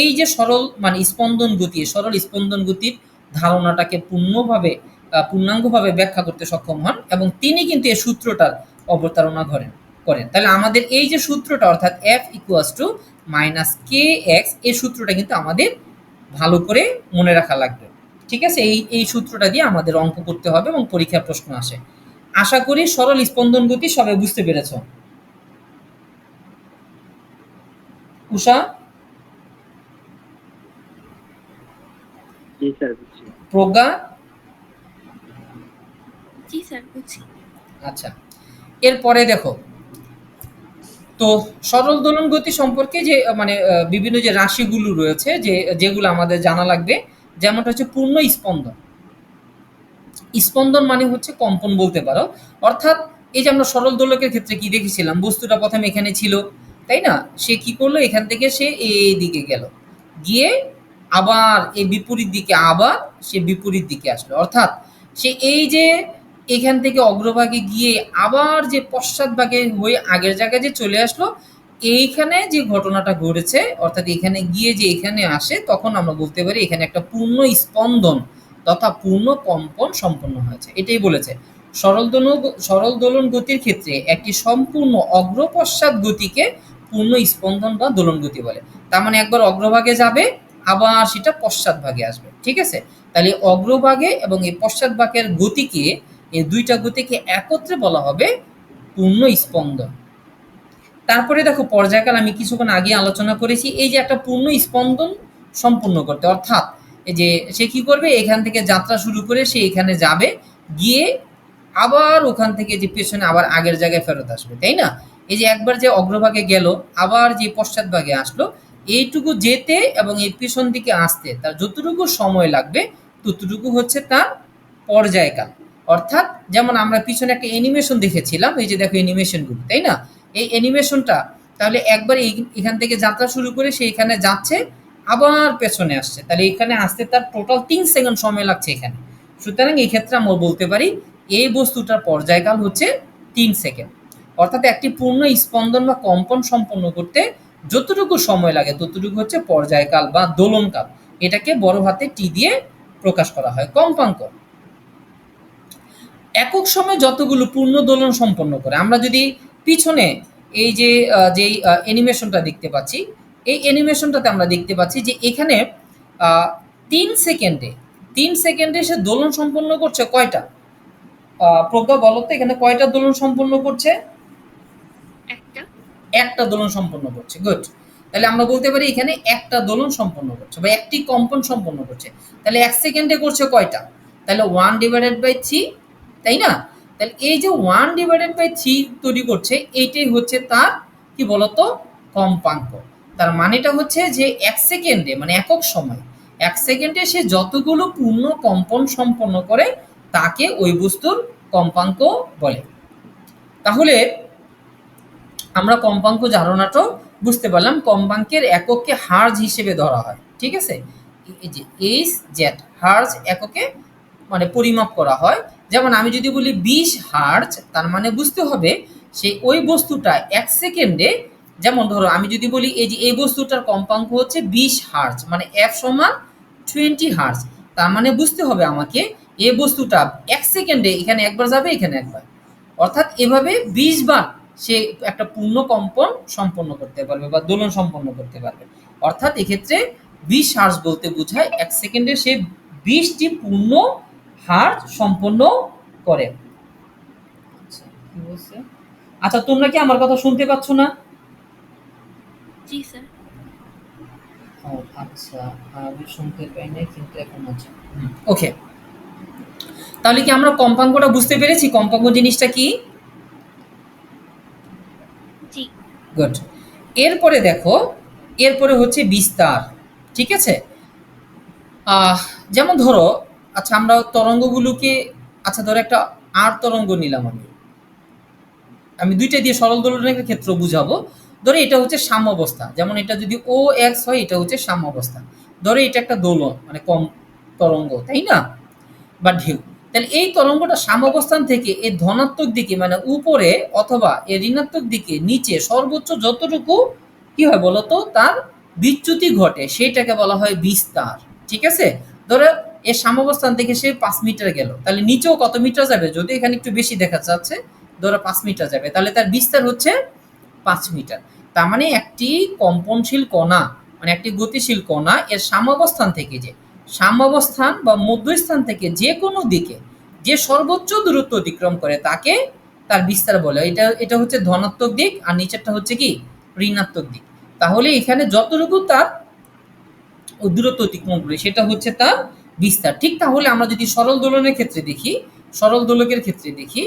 এই যে সরল মানে স্পন্দন গতি, সরল স্পন্দন গতির ধারণাটাকে পূর্ণাঙ্গভাবে ব্যাখ্যা করতে সক্ষম হন এবং তিনি কিন্তু এই সূত্রটার অবতারণা করেন। তাহলে আমাদের এই যে সূত্রটা অর্থাৎ F equals to minus k x, এই সূত্রটা কিন্তু আমাদের ভালো করে মনে রাখা লাগবে। ঠিক আছে? এই সূত্রটা দিয়ে আমাদের অঙ্ক করতে হবে এবং পরীক্ষার প্রশ্ন আসে। আশা করি সরল স্পন্দন গতি সবাই বুঝতে পেরেছ। উষা? জি স্যার বুঝছি। প্রজ্ঞা? জি স্যার, বুঝছি। আচ্ছা, এরপরে দেখো তো সরল দোলন গতি সম্পর্কে যে মানে বিভিন্ন যে রাশিগুলো রয়েছে যেগুলো আমাদের জানা লাগবে, যেমনটা হচ্ছে পূর্ণ স্পন্দন। স্পন্দন মানে হচ্ছে কম্পন বলতে পারো। অর্থাৎ এই যে আমরা সরল দোলকের ক্ষেত্রে কি দেখেছিলাম, বস্তুটা প্রথমে এখানে ছিল, তাই না? সে কি করলো, এখান থেকে সে এই দিকে গেল, গিয়ে আবার এই বিপরীত দিকে, আবার সে বিপরীত দিকে আসলো। অর্থাৎ সে এই যে এখান থেকে অগ্রভাগে গিয়ে আবার যে পশ্চাৎ ভাগে হয়ে আগের জায়গায় যে চলে আসলো, এইখানে যে ঘটনাটা ঘটেছে অর্থাৎ এখানে গিয়ে যে এখানে আসে তখন আমরা বলতে পারি এখানে একটা পূর্ণ স্পন্দন তথা পূর্ণ কম্পন সম্পন্ন হয়েছে। এটাই বলেছে। সরল দোলন গতির ক্ষেত্রে একটি সম্পূর্ণ অগ্র-পশ্চাৎ গতিকে পূর্ণ স্পন্দন বা দোলন গতি বলে। তার মানে একবার অগ্রভাগে যাবে আবার সেটা পশ্চাৎভাগে আসবে। ঠিক আছে? তাহলে অগ্রভাগে এবং এই পশ্চাৎভাগের গতিকে, এই দুইটা গতিকে একত্রে বলা হবে পূর্ণ স্পন্দন। তারপরে দেখো পর্যায়কাল আমি কিছুক্ষণ আগে আলোচনা করেছি। এই যে একটা পূর্ণ স্পন্দন সম্পূর্ণ করতে, অর্থাৎ এই যে সে কি করবে, এখান থেকে যাত্রা শুরু করে সে এখানে যাবে, গিয়ে আবার ওখান থেকে যে পেছনে আবার আগের জায়গায় ফেরত আসবে, তাই না? এই যে একবার যে অগ্রভাগে গেল আবার যে পশ্চাৎভাগে আসলো, এইটুকু যেতে এবং এই পেছন দিকে আসতে তার যতটুকু সময় লাগবে ততটুকু হচ্ছে তার পর্যায়কাল। অর্থাৎ যেমন আমরা পিছনে একটা অ্যানিমেশন দেখেছিলাম, এই যে দেখো অ্যানিমেশনগুলো, তাই না? এই অ্যানিমেশনটা তাহলে একবার এখান থেকে যাত্রা শুরু করে সে এখানে যাচ্ছে আবার পেছনে আসছে, তাহলে এখানে আসতে তার টোটাল 3 সেকেন্ড সময় লাগছে এখানে। সুতরাং এই ক্ষেত্রে আমরা বলতে পারি এই বস্তুটার পর্যায়কাল হচ্ছে 3 সেকেন্ড। অর্থাৎ একটি পূর্ণ স্পন্দন বা কম্পন সম্পন্ন করতে যতটুকু সময় লাগে ততটুকু হচ্ছে পর্যায়কাল বা দোলনকাল। এটাকে বড় হাতে টি দিয়ে প্রকাশ করা হয়। কম্পাঙ্ক একক সময়ে যতগুলো পূর্ণ দোলন সম্পন্ন করে। আমরা যদি পিছনে এই যে যেই অ্যানিমেশনটা দেখতে পাচ্ছি, এই অ্যানিমেশনটাতে আমরা দেখতে পাচ্ছি যে এখানে 3 সেকেন্ডে 3 সেকেন্ডে সে দোলন সম্পন্ন করছে কয়টা? প্রজ্ঞা বলো তো এখানে কয়টা দোলন সম্পন্ন করছে? একটা। একটা দোলন সম্পন্ন করছে। গুড। তাহলে আমরা বলতে পারি এখানে একটা দোলন সম্পন্ন করছে বা একটি কম্পন সম্পন্ন করছে। তাহলে 1 সেকেন্ডে করছে কয়টা? তাহলে 1/3, তাই না? তাহলে এই যে 1/3 তৈরি করছে, এইটাই হচ্ছে তার কি বলতো কম্পাঙ্ক। তার মানেটা হচ্ছে যে 1 সেকেন্ডে মানে একক সময় 1 সেকেন্ডে সে যতগুলো পূর্ণ কম্পন সম্পন্ন করে তাকে ওই বস্তুর কম্পাঙ্ক বলে। তাহলে আমরা কম্পাঙ্ক ধারণাটাও বুঝতে পারলাম। কম্পাঙ্কের এককে হার্জ হিসেবে ধরা হয়। ঠিক আছে? এই যে এইচ জেড হার্জ এককে মানে পরিমাপ করা হয়। যেমন আমি যদি বলি 20 হার্জ, তার মানে বুঝতে হবে সেই ওই বস্তুটা 1 সেকেন্ডে, যেমন ধরো আমি যদি বলি এই যে এই বস্তুটার কম্পাঙ্ক হচ্ছে 20 হার্জ, মানে এফ সমান 20 হার্জ, তার মানে বুঝতে হবে আমাকে এই বস্তুটা 1 সেকেন্ডে এখানে একবার যাবে এখানে একবার, অর্থাৎ এভাবে 20 বার সে একটা পূর্ণ কম্পন সম্পন্ন করতে পারবে বা দোলন সম্পন্ন করতে পারবে। অর্থাৎ এক্ষেত্রে 20 হার্জ বলতে বোঝায় 1 সেকেন্ডে সে 20টি পূর্ণ হার্জ সম্পন্ন করে। আচ্ছা, কি বলছে? আচ্ছা, তোমরা কি আমার কথা শুনতে পাচ্ছ না? জি স্যার। ও আচ্ছা, আমি শুনতে পাই নাই কিন্তু এখন আচ্ছা। ওকে। তাহলে কি আমরা কম্পাঙ্কটা বুঝতে পেরেছি? কম্পাঙ্ক জিনিসটা কি? জি। গুড। এরপরে দেখো, এরপরে হচ্ছে বিস্তার। ঠিক আছে? আহ যেমন ধরো, আচ্ছা আমরা তরঙ্গগুলোকে, আচ্ছা ধরো একটা আর তরঙ্গ নিলাম আমি। আমি ২ টা দিয়ে সরল দোলনের ক্ষেত্র বুঝাবো। ধরো এটা হচ্ছে সাম্যাবস্থা। যেমন এটা যদি OX হয় এটা হচ্ছে সাম্যাবস্থা। ধরো এটা একটা দোলন মানে কম তরঙ্গ, তাই না? বা ঢেউ। তাহলে এই তরঙ্গটা সাম্যাবস্থান থেকে এর ধনাত্মক দিকে মানে উপরে অথবা এর ঋণাত্মক দিকে নিচে সর্বোচ্চ যতটুকু কি হয় বলতো তার বিচ্যুতি ঘটে সেটাকে বলা হয় বিস্তার। ঠিক আছে? ধরো এর সাম্যাবস্থান থেকে সে 5 মিটার গেল, তাহলে নিচেও কত মিটার যাবে? যদি এখানে একটু বেশি দেখা যাচ্ছে, ধরো 5 মিটার যাবে, তাহলে তার বিস্তার হচ্ছে 5 মিটার। তার মানে একটি কম্পনশীল কণা মানে একটি গতিশীল কণা এর সাম্যাবস্থান থেকে যে সাম্যাবস্থান বা মধ্যস্থান থেকে যে কোনো দিকে যে সর্বোচ্চ দূরত্ব অতিক্রম করে তাকে তার বিস্তার বলে। এটা হচ্ছে ধনাত্মক দিক আর নিচেরটা হচ্ছে কি ঋণাত্মক দিক। তাহলে এখানে যতটুকু তার দূরত্ব অতিক্রম করে সেটা হচ্ছে তার বিস্তার। ঠিক তাহলে আমরা যদি সরল দোলনের ক্ষেত্রে দেখি, সরল দোলকের ক্ষেত্রে দেখি,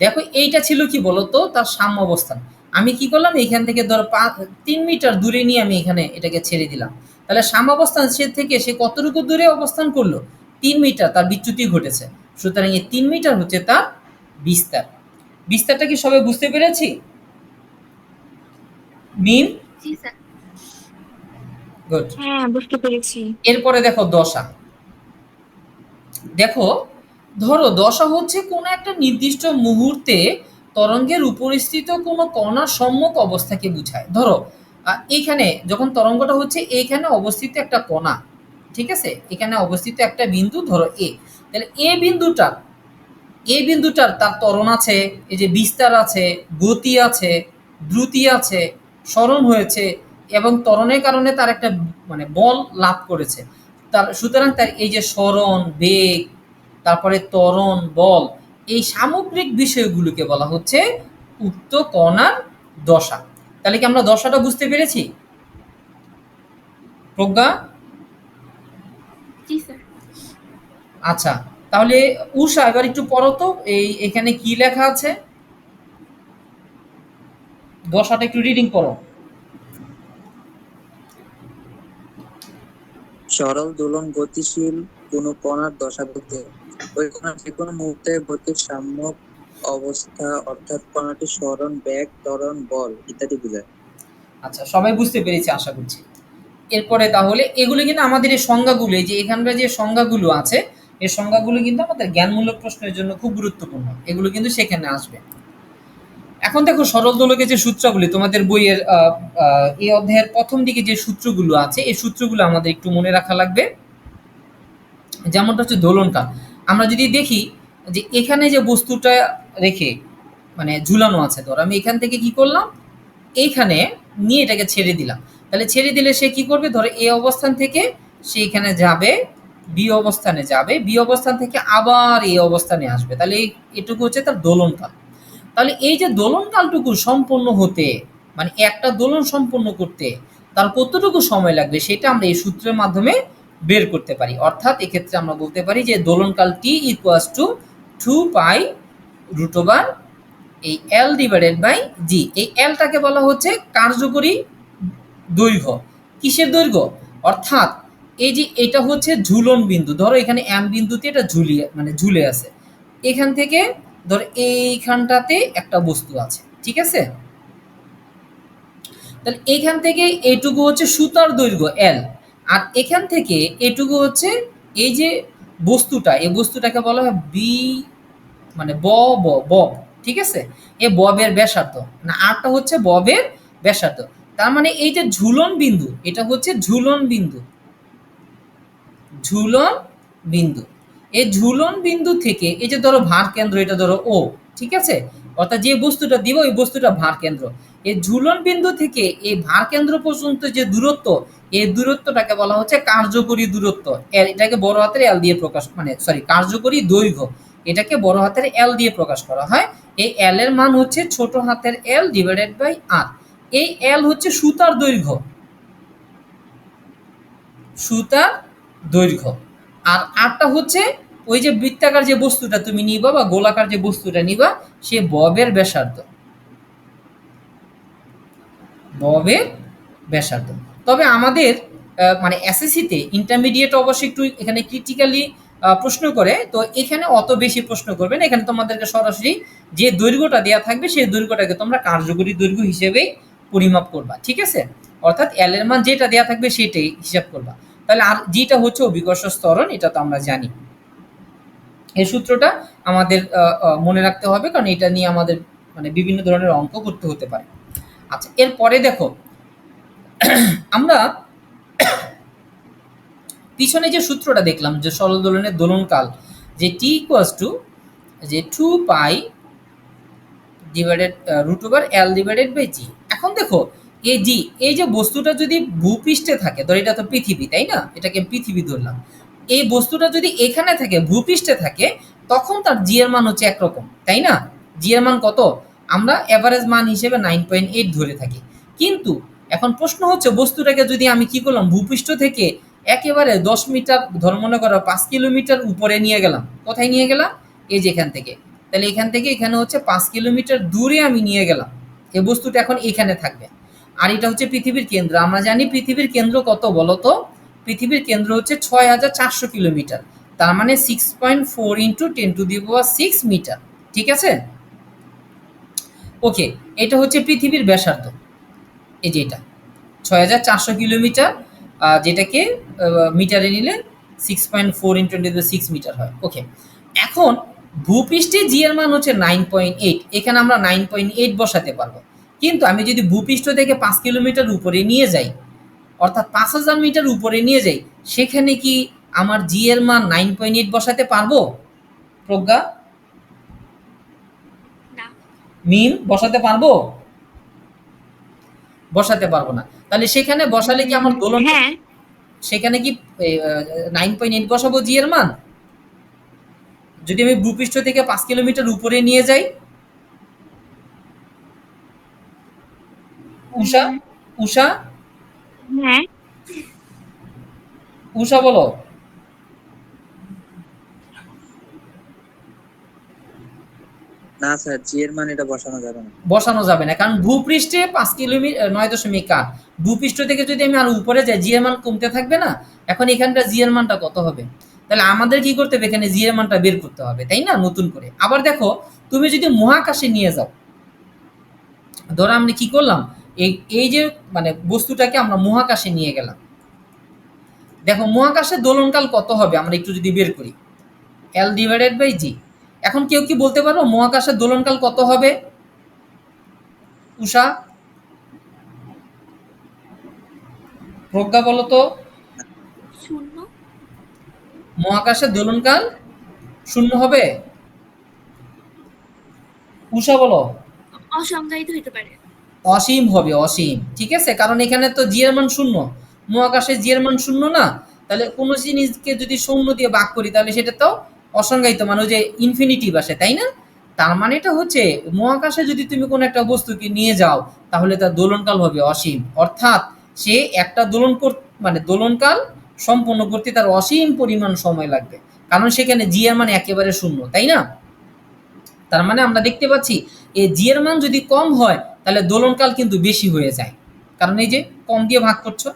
দেখো এইটা ছিল কি বলতো তার সাম্য অবস্থান। আমি কি করলাম এখান থেকে ধরো 3 মিটার দূরে নিয়ে আমি এখানে এটাকে ছেড়ে দিলাম, তাহলে সাম্য অবস্থান সে থেকে সে কতটুকু দূরে অবস্থান করলো? 3 মিটার তার বিচ্যুতি ঘটেছে। সুতরাং এই 3 মিটার হচ্ছে তার বিস্তার। বিস্তারটা কি সবাই বুঝতে পেরেছি? মিম? জি স্যার। গুড। হ্যাঁ, বুঝতে পেরেছি। এরপরে দেখো দশা। দেখো, ধরো দশা হচ্ছে কোনো একটা নির্দিষ্ট মুহূর্তে তরঙ্গের উপরিস্থিত কোনো কণার সম্মুখ অবস্থাকে বোঝায়। ধরো এইখানে যখন তরঙ্গটা হচ্ছে এইখানে অবস্থিত একটা কণা, ঠিক আছে, এখানে অবস্থিত একটা বিন্দু ধরো এ, তাহলে এ বিন্দুটার তার ত্বরণ আছে, এই যে বিস্তার আছে, গতি আছে, দ্রুতি আছে, স্মরণ হয়েছে এবং ত্বরণের কারণে তার একটা মানে বল লাভ করেছে। তার সুতরাং তার এই যে স্মরণ, বেগ, তারপরে ত্বরণ, বল, এই সামগ্রিক বিষয়গুলোকে বলা হচ্ছে উক্ত কণার দশা। তাহলে কি আমরা দশাটা বুঝতে পেরেছি? প্রজ্ঞা? জি স্যার। আচ্ছা, তাহলে উষা এবার একটু পড়ো তো, এখানে কি লেখা আছে, দশাটা একটু রিডিং করো। সরল দোলন গতিশীল কোনো কণার দশা বলতে ওই কণার যে কোনো মুহূর্তে গতির সাম্যক অবস্থা, অর্থাৎ কণাটির স্মরণ, বেগ, ত্বরণ, বল ইত্যাদি বোঝায়। আচ্ছা, সবাই বুঝতে পেরেছে আশা করছি। এরপরে তাহলে এগুলো কিন্তু আমাদের এই সংজ্ঞাগুলো, এই যে এখানকার যে সংজ্ঞাগুলো আছে, এই সংজ্ঞাগুলো কিন্তু আমাদের জ্ঞানমূলক প্রশ্নের জন্য খুব গুরুত্বপূর্ণ, এগুলো কিন্তু সেখানে আসবে। এখন দেখো সরল দোলকের যে সূত্রগুলি তোমাদের বইয়ের এই অধ্যায়ের প্রথম দিকে যে সূত্রগুলো আছে, এই সূত্রগুলো আমাদের একটু মনে রাখা লাগবে। যেমনটা হচ্ছে দোলনকাল। আমরা যদি দেখি যে এখানে যে বস্তুটা রেখে মানে ঝুলানো আছে, ধর আমি এখান থেকে কি করলাম, এইখানে নিয়ে এটাকে ছেড়ে দিলাম, তাহলে ছেড়ে দিলে সে কি করবে, ধরো এ অবস্থান থেকে সে এখানে যাবে, বি অবস্থানে যাবে, বি অবস্থান থেকে আবার এই অবস্থানে আসবে, তাহলে এটুকু হচ্ছে তার দোলনকাল। তাহলে এই যে দোলনকালটুকু সম্পূর্ণ হতে, মানে একটা দোলন সম্পূর্ণ করতে তার কতটুকু সময় লাগবে সেটা আমরা এই সূত্রের মাধ্যমে বের করতে পারি। অর্থাৎ এক্ষেত্রে আমরা বলতে পারি যে দোলনকাল টি equals to 2 pi root over এই এল ডিভাইডেড বাই জি। এই এলটাকে বলা হচ্ছে কার্যকরী দৈর্ঘ্য। কিসের দৈর্ঘ্য? অর্থাৎ এই যে এটা হচ্ছে ঝুলন বিন্দু, ধরো এখানে এম বিন্দুতে এটা ঝুলিয়ে মানে ঝুলে আছে, এখান থেকে ধরো এইখানটাতে একটা বস্তু আছে, ঠিক আছে, তাহলে এইখান থেকে এইটুকু হচ্ছে সুতার দৈর্ঘ্য এল, আর এখান থেকে এটুকু হচ্ছে এই যে বস্তুটা, এই বস্তুটাকে বলা হয় বি, মানে বব, ঠিক আছে, এ ববের ব্যাসার্ধ, না আরটা হচ্ছে ববের ব্যাসার্ধ। তার মানে এই যে ঝুলন বিন্দু, এটা হচ্ছে ঝুলন বিন্দু, ঝুলন বিন্দু। এই ঝুলন বিন্দু থেকে এই যে ধরো ভার কেন্দ্র, এটা ধরো ও, ঠিক আছে, অর্থাৎ যে বস্তুটা দিব ওই বস্তুটা ভার কেন্দ্র। এই ঝুলন বিন্দু থেকে এই ভার কেন্দ্র পর্যন্ত যে দূরত্ব, এই দূরত্বটাকে বলা হচ্ছে কার্যকরী দূরত্ব। এটাকে বড় হাতের এল দিয়ে প্রকাশ, মানে সরি কার্যকরী দৈর্ঘ্য, এটাকে বড় হাতের এল দিয়ে প্রকাশ করা হয়। এই এল এর মান হচ্ছে ছোট হাতের এল ডিভাইডেড বাই আর। এই এল হচ্ছে সুতার দৈর্ঘ্য, সুতার দৈর্ঘ্য, আর আরটা হচ্ছে ওই যে বৃত্তাকার যে বস্তুটা তুমি নিবা বা গোলাকার যে বস্তুটা নিবা সে ববের ব্যাসার্ধ, ববের ব্যাসার্ধ। তবে আমাদের মানে এসএসসিতে ইন্টারমিডিয়েট অবশ্যই একটু এখানে ক্রিটিক্যালি প্রশ্ন করে, তো এখানে অত বেশি প্রশ্ন করবে না, এখানে তোমাদেরকে সরাসরি যে দৈর্ঘ্যটা দেওয়া থাকবে সেই দৈর্ঘ্যটাকে তোমরা কার্যকরী দৈর্ঘ্য হিসেবেই পরিমাপ করবা, ঠিক আছে, অর্থাৎ এল এর মান যেটা দেওয়া থাকবে সেটাই হিসাব করবা। তাহলে আর যেটা হচ্ছে অভিকর্ষ ত্বরণ, এটা তো আমরা জানি। এই সূত্রটা আমাদের মনে রাখতে হবে, কারণ এটা নিয়ে আমাদের মানে বিভিন্ন ধরনের অঙ্ক করতে হতে পারে। আচ্ছা, এরপরে দেখো আমরা পিছনে যে সূত্রটা দেখলাম যে সরল দোলনের দোলনকাল, যে টি ইকুয়ালস টু যে 2 pi divided root over l divided by g. এখন দেখো এই জি, এই যে বস্তুটা যদি ভূপৃষ্ঠে থাকে, ধর এটা তো পৃথিবী, তাই না, এটাকে পৃথিবী ধরলাম, এই বস্তুটা যদি এখানে থাকে ভূপৃষ্ঠে থাকে, তখন তার জি এর মান হচ্ছে একরকম, তাই না, জি এর মান কত, আমরা এভারেজ মান হিসেবে 9.8 ধরে থাকি। কিন্তু এখন প্রশ্ন হচ্ছে বস্তুটাকে যদি আমি কি করলাম, ভূপৃষ্ঠ থেকে একেবারে 10 মিটার, ধর মনে করো 5 কিলোমিটার উপরে নিয়ে গেলাম, কোথায় নিয়ে গেলাম, এই যে এখান থেকে, তাহলে এখান থেকে এখানে হচ্ছে 5 কিলোমিটার দূরে আমি নিয়ে গেলাম, এই বস্তুটা এখন এখানে থাকবে। আর এটা হচ্ছে পৃথিবীর কেন্দ্র, আমরা জানি পৃথিবীর কেন্দ্র কত বলতো, পৃথিবীর কেন্দ্র হচ্ছে 6400 কিলোমিটার, তার মানে 6.4 ইন্টু 10⁶ মিটার, ঠিক আছে। ওকে, এটা হচ্ছে পৃথিবীর ব্যাসার্ধ, এই যে এটা 6400 কিলোমিটার, যেটাকে মিটারে নিলে 6.4 ইন্টু 10⁶ মিটার হয়। ওকে, এখন ভূপৃষ্ঠে জি এর মান হচ্ছে 9.8, এখানে আমরা 9.8 বসাতে পারবো। কিন্তু আমি যদি ভূপৃষ্ঠ থেকে 5 কিলোমিটার উপরে নিয়ে যাই, অর্থাৎ 5000 মিটার উপরে নিয়ে যাই, সেখানে কি আমার জি এর মান 9.8 বসাতে পারবো প্রজ্ঞা? না। মিম বসাতে পারবো? বসাতে পারবো না। তাহলে সেখানে বসালে কি আমার দোলন, হ্যাঁ। সেখানে কি 9.8 বসাবো জি এর মান? যদি আমি ভূপৃষ্ঠ থেকে 5 কিলোমিটার উপরে নিয়ে যাই? উষা, উষা, হ্যাঁ। উষা বলো। না স্যার, জি এর মান এটা বসানো যাবে না। বসানো যাবে না, কারণ ভূপৃষ্ঠে 5 কিলোমিটার 9.8, ভূপৃষ্ঠ থেকে যদি আমি আরো উপরে যাই জি এর মান কমতে থাকবে না? এখন এখানটা জি এর মানটা কত হবে? তাহলে আমাদের কি করতে হবে, এখানে জি এর মানটা বের করতে হবে, তাই না, নতুন করে। আবার দেখো, তুমি যদি মহাকাশে নিয়ে যাও, ধরো আমরা কি করলাম, এই এই যে মানে বস্তুটাকে আমরা মহাকাশে নিয়ে গেলাম, দেখো মহাকাশের দোলনকাল কত হবে আমরা একটু যদি বের করি, এল ডিভাইডেড বাই জি। এখন কেউ কি বলতে পারো মহাকাশের দোলনকাল কত হবে উষা, প্রজ্ঞা বলো তো। শূন্য। মহাকাশের দোলনকাল শূন্য হবে? উষা বলো। অসংজ্ঞায়িত হতে পারে। অসীম হবে, অসীম, ঠিক আছে, কারণ এখানে তো জি এর মান শূন্য, মহাকাশে জি এর মান শূন্য না। তাহলে কোনো জিনিসকে যদি শূন্য দিয়ে ভাগ করি তাহলে সেটা তো অসংজ্ঞায়িত, মানে ওই যে ইনফিনিটি আসে, তাই না? তার মানে এটা হচ্ছে মহাকাশে যদি তুমি কোনো একটা বস্তুকে নিয়ে যাও তাহলে তার দোলনকাল হবে অসীম, অর্থাৎ সে একটা মানে দোলনকাল সম্পন্ন করতে তার অসীম পরিমাণ সময় লাগবে, কারণ সেখানে জি এর মান একেবারে শূন্য, তাই না? তার মানে আমরা দেখতে পাচ্ছি এই জি এর মান যদি কম হয় তাহলে দোলনকাল কিন্তু বেশি হয়ে যায়, কারণ এই যে কম দিয়ে ভাগ করছো।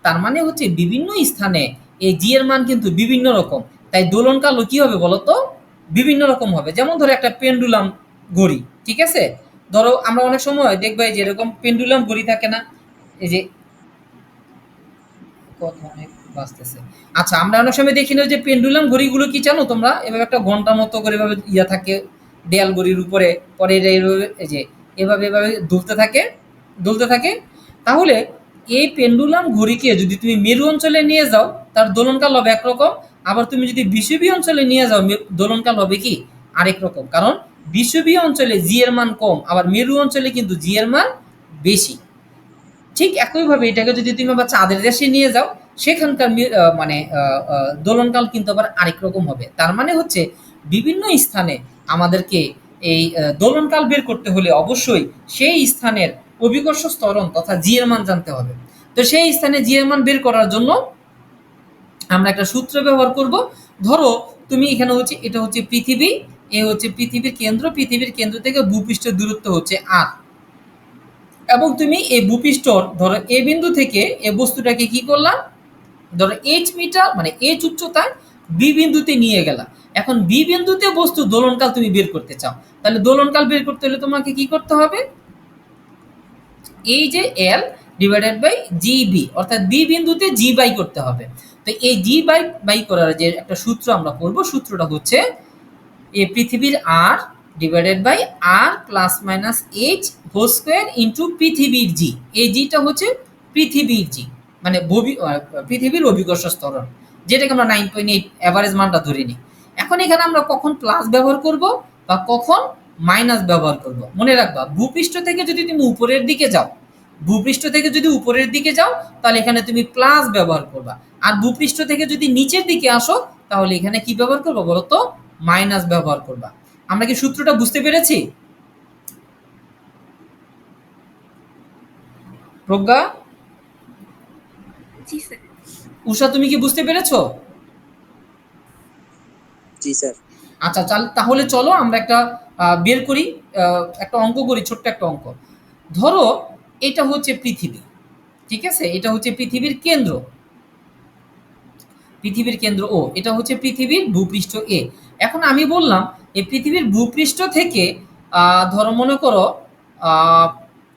তার মানে হচ্ছে বিভিন্ন স্থানে এই জি এর মান কিন্তু বিভিন্ন রকম, তাই দোলনকালও কি হবে বলতো, বিভিন্ন রকম হবে। যেমন ধরো একটা পেন্ডুলাম ঘড়ি, ঠিক আছে, ধরো আমরা অনেক সময় দেখবে যে এরকম পেন্ডুলাম ঘড়ি থাকে না, এই যে কথা অনেক বাজতেছে। আচ্ছা, আমরা অনেক সময় দেখি না যে পেন্ডুলাম ঘড়িগুলো কি জানো তোমরা, এভাবে একটা ঘন্টার মতো করে এভাবে ইয়া থাকে দেয়াল ঘড়ির উপরে, পরে এটা এইভাবে এই যে এভাবে এভাবে দুলতে থাকে, দুলতে থাকে। তাহলে এই পেন্ডুলাম ঘড়িকে যদি তুমি মেরু অঞ্চলে নিয়ে যাও তার দোলনকাল হবে একরকম, আবার তুমি যদি বিষুবীয় অঞ্চলে নিয়ে যাও দোলনকাল হবে কি আরেক রকম, কারণ বিষুবীয় অঞ্চলে জি এর মান কম, আবার মেরু অঞ্চলে কিন্তু জি এর মান বেশি। ঠিক একইভাবে এটাকে যদি তুমি আবার চাঁদের দেশে নিয়ে যাও সেখানকার মানে দোলনকাল কিন্তু আবার আরেক রকম হবে। তার মানে হচ্ছে বিভিন্ন স্থানে আমাদেরকে এই দোলনকাল বের করতে হলে অবশ্যই সেই স্থানের অভিকর্ষ স্তরণ তথা জি এর মান জানতে হবে। তো সেই স্থানে জি এর মান বের করার জন্য আমরা একটা সূত্র ব্যবহার করব। ধরো তুমি এখানে হচ্ছে এটা হচ্ছে পৃথিবী, এ হচ্ছে পৃথিবীর কেন্দ্র, পৃথিবীর কেন্দ্র থেকে ভূপৃষ্ঠের দূরত্ব হচ্ছে আর, এবং তুমি এই ভূপৃষ্ঠর ধরো এ বিন্দু থেকে এ বস্তুটাকে কি করলাম, ধরো এইচ মিটার মানে এইচ উচ্চতায় বি বিন্দুতে নিয়ে গেলাম। এখন বি বিন্দুতে বস্তু দোলনকাল তুমি বের করতে চাও, তাহলে দোলনকাল বের করতে হলে তোমাকে কি করতে হবে, এই যে L divided by G B, অর্থাৎ বি বিন্দুতে জি বাই করতে হবে। তো এই জি বাই বাই করার যে একটা সূত্র আমরা করব, সূত্রটা হচ্ছে এ পৃথিবীর r divided by r plus minus h whole square into পৃথিবীর জি। এই জিটা হচ্ছে পৃথিবীর জি, মানে পৃথিবীর অভিকর্ষ স্তরণ, যেটাকে আমরা 9.8 অ্যাভারেজ মানটা ধরে নিই। এখন এখানে আমরা কখন প্লাস ব্যবহার করব বা কখন মাইনাস ব্যবহার করব মনে রাখবা, ভূপৃষ্ঠ থেকে যদি তুমি উপরের দিকে যাও, ভূপৃষ্ঠ থেকে যদি উপরের দিকে যাও তাহলে এখানে তুমি প্লাস ব্যবহার করবা, আর ভূপৃষ্ঠ থেকে যদি নিচের দিকে আসো তাহলে এখানে কি ব্যবহার করবো বলতো, মাইনাস ব্যবহার করবা। আমরা কি সূত্রটা বুঝতে পেরেছি প্রজ্ঞা? জি স্যার। উষা তুমি কি বুঝতে পেরেছো? জি স্যার। আচ্ছা তাহলে চলো আমরা একটা বের করি, একটা অঙ্ক করি, ছোট্ট একটা অঙ্ক। ধরো এটা হচ্ছে পৃথিবী, ঠিক আছে, এটা হচ্ছে পৃথিবীর কেন্দ্র, পৃথিবীর কেন্দ্র ও, এটা হচ্ছে পৃথিবীর ভূপৃষ্ঠ এ। এখন আমি বললাম এই পৃথিবীর ভূপৃষ্ঠ থেকে ধরো মনে করো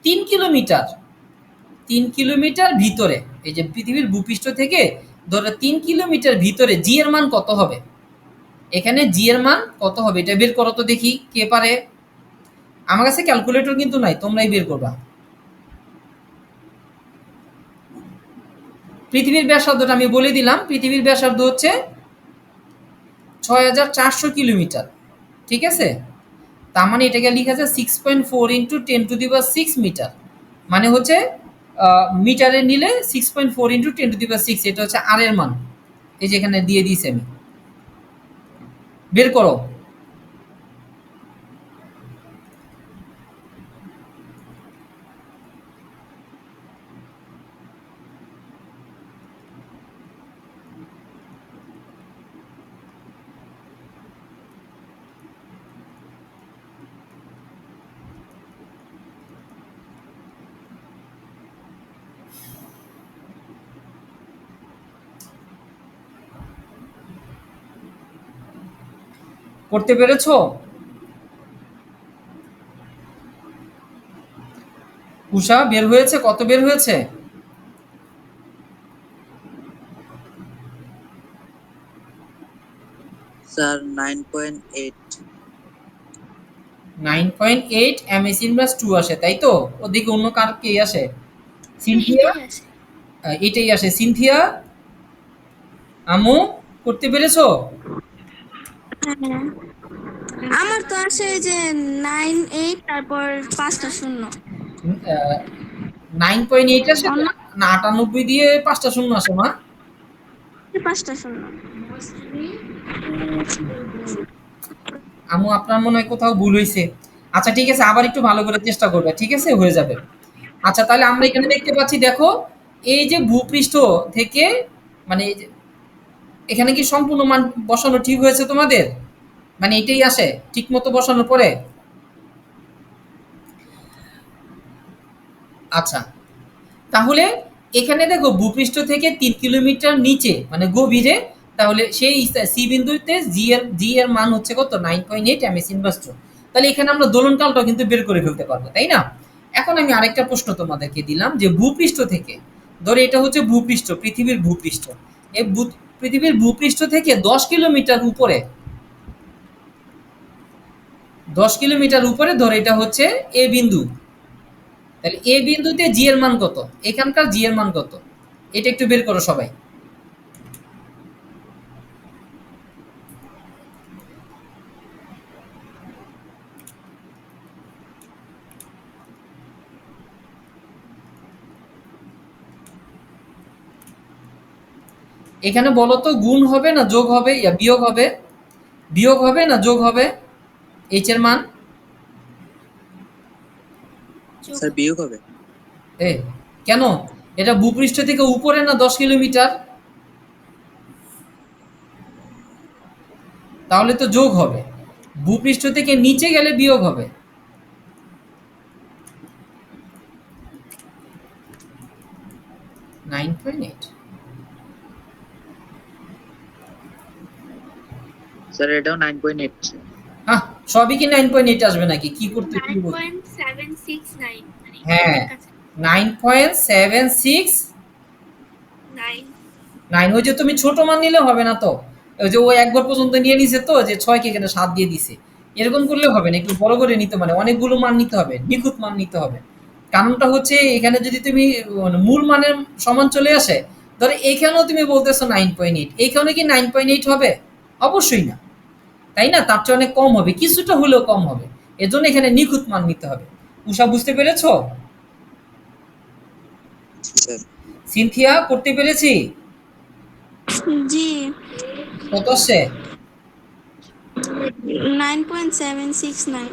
3 কিলোমিটার, 3 কিলোমিটার ভিতরে, এই যে পৃথিবীর ভূপৃষ্ঠ থেকে ধরো 3 কিলোমিটার ভিতরে জি এর মান কত হবে? এখানে জি এর মান কত হবে এটা বের করো তো দেখি, কে পারে? আমার কাছে ক্যালকুলেটর কিন্তু নাই, তোমরাই বের করবা। পৃথিবীর ব্যাসার্ধটা আমি বলে দিলাম, পৃথিবীর ব্যাসার্ধ হচ্ছে ৬,৪০০ কিলোমিটার, ঠিক আছে? তার মানে এটাকে লিখা আছে 6.4 ইন্টু 10⁶ মিটার, মানে হচ্ছে মিটারে নিলে 6.4 ইন্টু 10⁶, এটা হচ্ছে আর এর মান। এই যে এখানে দিয়ে দিয়েছি আমি, বের করো। করতে পেরেছো? উষা বের হয়েছে, কত বের হয়েছে? স্যার 9.8। 9.8 এমএস ইনভার্স 2 আসে, তাই তো? ওদিকে অন্য কার কে আসে? হ্যাঁ, সিনথিয়া, এটাই আছে। এটাই আসে। সিনথিয়া, আমু, করতে পেরেছো? হ্যাঁ, আমার তো আসে যে 9 8 তারপর 5টা শূন্য। 9.8 আসে অন্য না? 98 দিয়ে 5টা শূন্য আসে মা? 5টা শূন্য। আমু, আপনার মনে হয় কোথাও ভুল হইছে। আচ্ছা ঠিক আছে, আবার একটু ভালো করে চেষ্টা করবে, ঠিক আছে? হয়ে যাবে। আচ্ছা তাহলে আমরা এখানে দেখতে পাচ্ছি, দেখো এই যে ভূপৃষ্ঠ থেকে, মানে এই যে এখানে কি সম্পূর্ণ মান বসানো ঠিক হয়েছে তোমাদের? মানে এটাই আসে ঠিক মতো বসানোর পরে? আচ্ছা, তাহলে এখানে দেখো ভূপৃষ্ঠ থেকে 3 কিলোমিটার নিচে মানে গভীরে, তাহলে সেই সি বিন্দুতে জি এর মান হচ্ছে কত? 9.8 এমএস ইনভার্স 2। তাহলে এখানে আমরা দোলনকালটাও কিন্তু বের করে ফেলতে পারবো, তাই না? এখন আমি আরেকটা প্রশ্ন তোমাদেরকে দিলাম যে ভূপৃষ্ঠ থেকে, ধরো এটা হচ্ছে ভূপৃষ্ঠ, পৃথিবীর ভূপৃষ্ঠ, এই পৃথিবীর ভূপৃষ্ঠ থেকে 10 কিলোমিটার উপরে, 10 কিলোমিটার উপরে ধরো এটা হচ্ছে এ বিন্দু, তাহলে এ বিন্দুতে জি এর মান কত? এখানকার জি এর মান কত? এটা একটু বের করো সবাই। এখানে বলো তো, গুণ হবে না যোগ হবে, ইয়া বিয়োগ হবে? বিয়োগ হবে না যোগ হবে এইচ এর মান? যোগ স্যার হবে। বিয়োগ হবে। এ কেন? এটা ভূপৃষ্ঠ থেকে উপরে না 10 কিলোমিটার, তাহলে তো যোগ হবে। ভূপৃষ্ঠ থেকে নিচে গেলে বিয়োগ হবে। নাইন পয়েন্ট এইট স্যার এটাও 9.8। হ্যাঁ, সবই কি 9.8 আসবে নাকি? কি করতে কি বল? 9.769 মানে হ্যাঁ, এটার কাছে 9.769। 9। ওই যে তুমি ছোট মান নিলে হবে না তো, ওই যে ও একবার পর্যন্ত নিয়ে নিছে তো, যে 6 কে এখানে 7 দিয়ে দিছে, এরকম করলে হবে না, একটু বড় করে নিতে, মানে অনেকগুলো মান নিতে হবে, নিখুঁত মান নিতে হবে। কারণটা হচ্ছে এখানে যদি তুমি মানে মূল মানের সমান চলে আসে, ধরো এখানেও তুমি বলতেছো 9.8, এইখানে কি 9.8 হবে? অবশ্যই না, তাই না? তার চেয়ে অনেক কম হবে, কিছুটা হলেও কম হবে। এজন্য এখানে নিখুঁত মান নিতে হবে। উষা, বুঝতে পেরেছো? স্যার সিনথিয়া, করতে পেরেছি? জি, কত আসছে? 9.769।